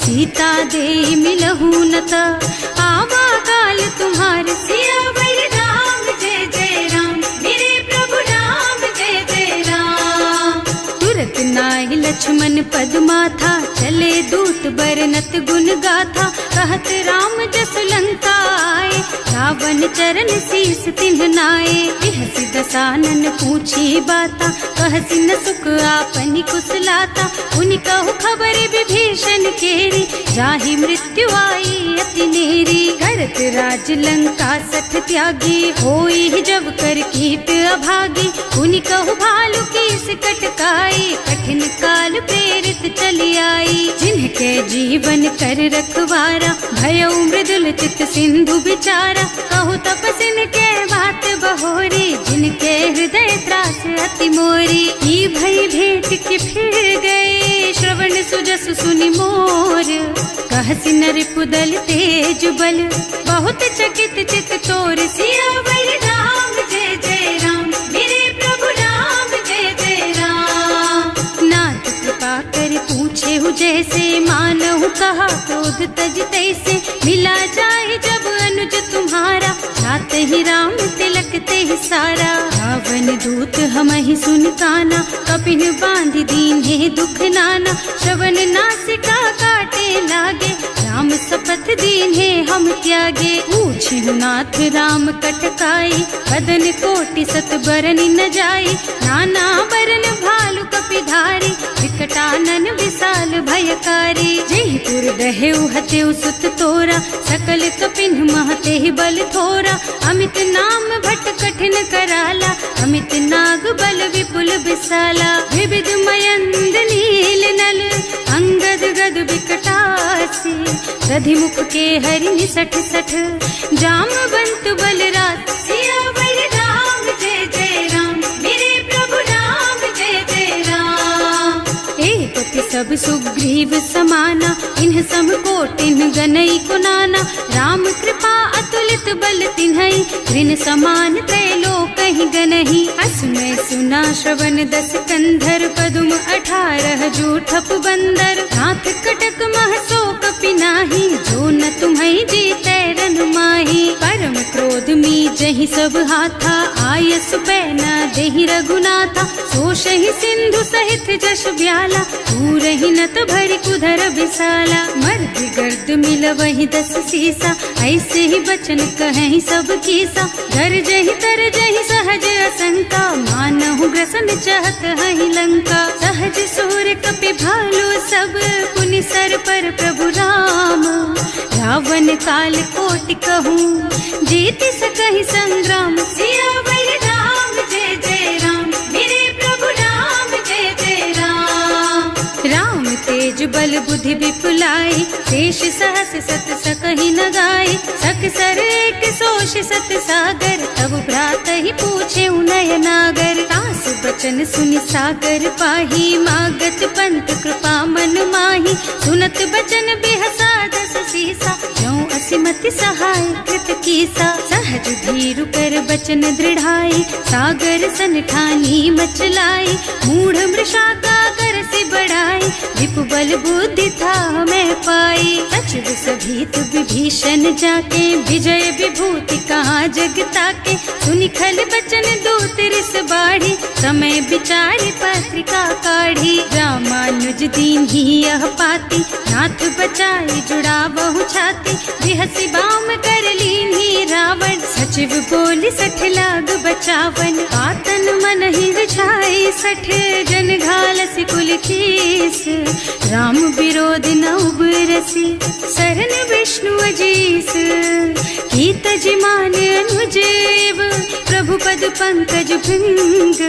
Speaker 1: सीता दे मिलहु नत, आवा काल तुम्हार। सियावर राम जय जय राम, मेरे प्रभु राम जय जय राम। तुरत नाहि लक्ष्मण पद माथा, चले दूत बरनत गुण गाथा। कहत राम जस लंका आए, रावण चरण शीस तिन्ह नाए। बिहसि दसानन पूछी बाता, कहसि न सुख आपनि कुशलाता। उनि कहु खबर विभीषण केरी, जाहि मृत्यु आई अति नेरी। करत राज लंका सठ त्यागी, होई जब कर कीट अभागी। उनि कहु भालु कीस कटकाई, कठिन काल प्रेरित चली आई। जिनके जीवन कर रखवारा, भयउ मृदुल चित सिंधु बिचारा। कहु तपसिन के बात बहोरी, जिनके हृदय त्रास अति मोरी। ई भई भेंट कि फिर गए, श्रवण सुजस सुनि मोर। कहसि नरिपुदल तेज बल, बहुत चकित चित तोर। सियावर राम जय जय राम, मेरे प्रभु राम जय जय राम। नाथ कृपा कर पूछे हु जैसे, मानहु कहा क्रोध तज तैसे। मिला जाए जब अनुज तुम्हारा, जात ही राम तिलक ते ही सारा। रावण दूत हमहि सुन काना, कपिन बांधि दीन्हे दुख नाना। श्रवण नासिका काटे लागे, राम शपथ दीन्हे हम त्यागे। पूछिहु नाथ राम कटकाई, बदन कोटि सत बरनि न जाई। नाना बरन भालु कपिधारी, विकटानन विशाल भयकारी। जेहि पुर दहेउ हतेउ सुत तोरा, सकल कपिन महते ही बल थोरा। अमित नाम भट कठिन कराला, अमित नाग बल विपुल विशाला। विविध मयंद नील नल, अंगद गद विकटासी। दधि मुख के हरि निसठ सठ, जामवंत बलराज। सियावर राम जय जय राम, मेरे प्रभु राम जय जय राम। एक सब सुग्रीव समाना, इन्ह सम कोटिन गनई को नाना। राम कृपा अतुलित बल तिन्हई, ऋण समान त्रैलोकहि गनहि। असमय सुना श्रवण दस कंधर, पदुम 18 जूठप बंदर। नाथ कटक मह सो कपि नाही, जो न तुम्हई जीतै रन माही। परम क्रोध मी जहि सब हाथा, आयस बैना देहि रघुनाथा। सोषहि सिंधु सहित जश ब्याला, पूरहि नत भरि कुधर विशाला। मर्द गर्द मिलवहि 10 सीसा, ऐसे ही बचन कहें सब कीसा। गरजहि तरजहि सहज असंका, मानहु ग्रसन चहत हहि लंका। सहज सूर कपि भालु सब, पुनि सर पर प्रभु राम। रावण काल कोटि कहूँ, जीति सकहि संग्राम। सियावर राम जय जय राम, मेरे प्रभु राम जय जय राम। राम तेज बल बुद्धि विपुलाई, शेष सहस सत सकहि न गाय। सक सर एक सोष सत सागर, तब भ्रात ही पूछे उनय नागर। तास बचन सुनि सागर पाही, मागत पंत कृपा मन माही। सुनत बचन बिहसा 10 सीसा, ज्यों असिमति सहाय कृत कीसा। सहज धीरु कर बचन दृढ़ाई, सागर सन ठानी मचलाई। मूढ़ मृषा का कर सि बढ़ाई, विपुबल बुद्धि था मैं पाई। सचिव सभीत विभीषण जाके, विजय विभूति कहाँ जगता के। सुनि खल बचन दूत रिस बाढ़ी, समय विचारी पत्रिका काढ़ी। रामानुज दीन ही यह पाती, नाथ बचाई जुड़ा बहु छाती। बिहसी बाम कर लीन्ही रावण, सचिव बोली 60 लाग बचावन। आतन मन ही विछाई 60, जन घालस कुल कीस। राम विरोध न उबरसी, शरण विष्णु अजीस। कीत जिमान अनुजेव, प्रभु पद पंकज भृंग।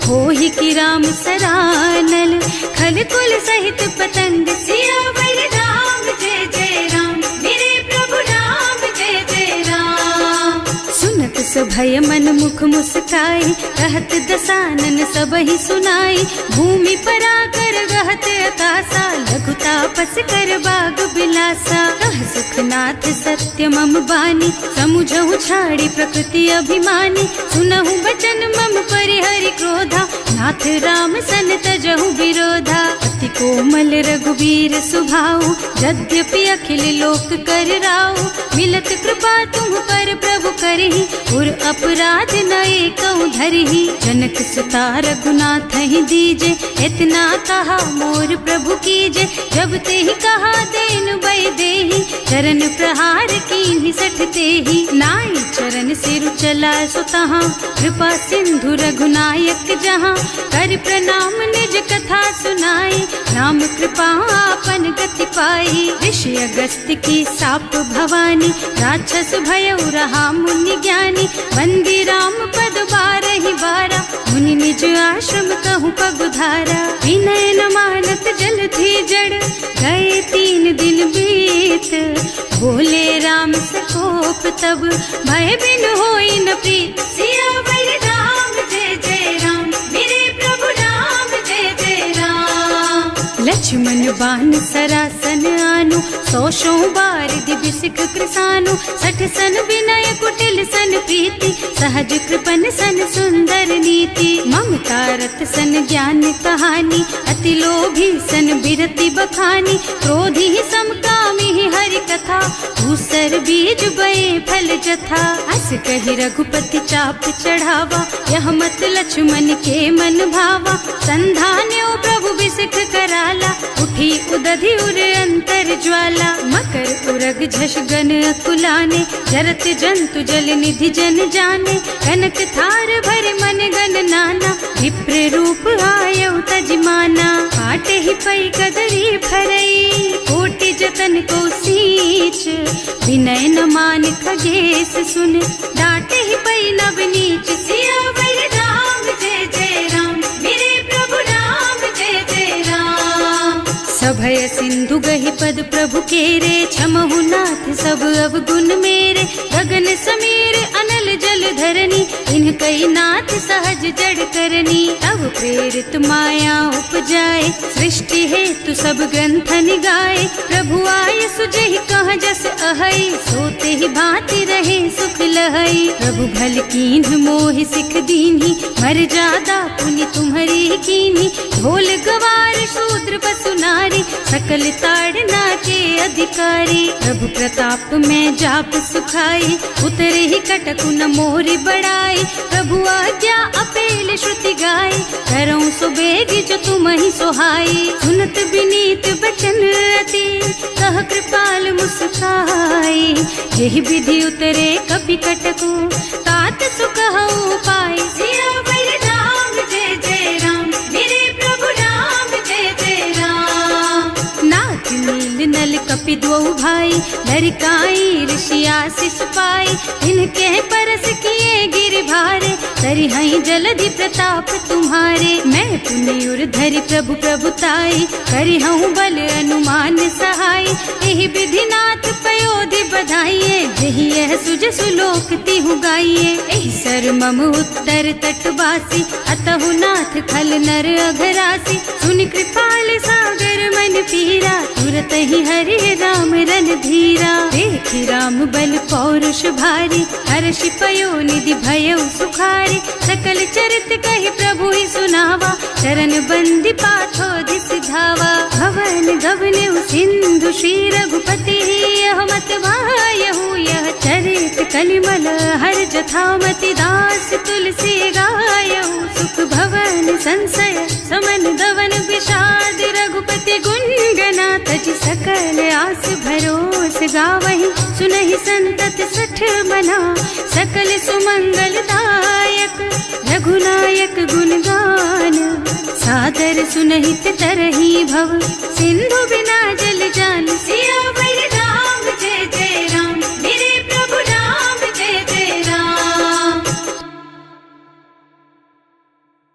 Speaker 1: होहि की राम सरानल, खल कुल सहित पतंग। सियावर राम जय जय राम, मेरे प्रभु राम जय जय राम। सुनत सभय मन मुख मुस्काई, कहत दसानन सबहि सुनाई। भूमि पराकर गहत आकाशा, लघु तापस कर बाग बिलासा। कह सुखनाथ सत्य मम बानी, समुझहु छाड़ी प्रकृति अभिमानी। सुनहु बचन मम परिहरि क्रोधा, नाथ राम सन तजहु विरोधा। अति कोमल रघुवीर सुभाऊ, यद्यपि अखिल लोक कर राऊ। मिलत कृपा तुम पर प्रभु करहि, उर अपराध न एकहु धरहि। जनक सुता रघुनाथ ही दीजे, इतना कहा मोर प्रभु कीजे। जब ते ही कहा देन बय देहि, चरण प्रहार कीन्हि 60 तेहि। नाई चरण सिरु चला सुतहाँ, कृपा सिंधु रघुनायक जहाँ। कर प्रणाम निज कथा सुनाई, राम कृपा आपन गति पाई। ऋषि अगस्त्य की साप भवानी, राक्षस भयउ रहा मुनि ज्ञानी। बंदी राम पद बारहि बारा, मुनि निज आश्रम कहूँ पगुधारा। विनय न मानत जल थी जड़, गए 3 दिन बीत। बोले राम सकोप तब, भय बिन होई न प्रीत। सियावर राम जय जय राम, मेरे प्रभु राम जय जय राम। लक्ष्मण बान सरासन आनु, 100 बार दिव्य सिख कृसानु। 60 सन विनय कुटिल सन प्रीति, सहज कृपन सन सुंदर नीति। ममता रत सन ज्ञान कहानी, अति लोभी सन बिरति बखानी। क्रोधी ही समकामी ही हरि कथा, दूसर बीज बये फल जथा। अस कहि रघुपति चाप चढ़ावा, यह मत लक्ष्मण के मन भावा। संधान्यो प्रभु बिसिख कराला, उठी उदधि उर अंतर ज्वाला। मकर उरग झष गन अकुलाने, जरत जंतु जल निधि जन जाने। कनक थार भर मन गन नाना, विप्र रूप आयउ तजमाना। काटे ही पै कदरी फरई, कोटि जतन को सींच। विनय न मान खगेश सुन, डांटे ही पै नव नीच। सियावर राम जय जय राम, मेरे प्रभु राम जय जय राम। सभय सिंधु गहि पद प्रभु केरे, क्षमहु नाथ सब अवगुण मेरे। गगन समीर अनल जल धरनी, इन्ह कई नाथ सहज जड़ करनी। तब प्रेरित माया उपजाए, सृष्टि हेतु सब ग्रंथन गाए। प्रभु आय सुजहि कह जस अहै, सोते ही भांति रहे सुख लहै। प्रभु भल कीन्ह मोहि सिख दीन्ही, मर्यादा पुनि तुम्हरी कीन्ही। ढोल गवार शूद्र पशु नारी, सकल ताड़ना के अधिकारी। प्रभु प्रताप में जाप सुखाई, उतरे ही कटकु न मोरी बढ़ाई। प्रभु आज्ञा अपेल श्रुति गाय, करऊं सुबेग जो तुम ही सोहाई। सुनत विनीत बचन अति, कह कृपाल मुस्काई। यही विधि उतरे कपि कटकु, तात सुकहु पाई। सियावर राम जय जय राम, मेरे प्रभु राम जय जय राम। नाथ नील नल कपि द्वौ भाई, लरिकाई ऋषि आशीष पाई। इनके परस किए गिर भारे, तरि हई जलधि प्रताप तुम्हारे। मैं पुनि उर धरि प्रभु प्रभुताई, करि हूँ बल अनुमान सहाय। यही विधि नाथ पयोधि बधाइए, यही यह सुज सुलोक तिहु गाइए। एहि सर मम उत्तर तटवासी, अतहु नाथ खल नर अघरासी। सुनि कृपाल सागर मन पीरा, तुरत तही हरे राम रणधीरा। देखि राम बल पौरुष भारी, हर्षि पयो निधि भयउ सुखारी। सकल चरित कहि प्रभु ही सुनावा, चरण बंदी पाथो दिस धावा। भवन गवनेउ सिंधु श्री रघुपति, यह मत वायहु यह चरित कलिमल हर जथामति। दास तुलसी गायहु, सुख भवन संशय समन गवन विषाद। रघुपति गुण गना तज सकल आस भरोस गावहि। सुनहि संतत सठ मना, सकल सुमंगल दायक। रघुनायक गुण गान, सादर सुनहित तरही भव। सिंधु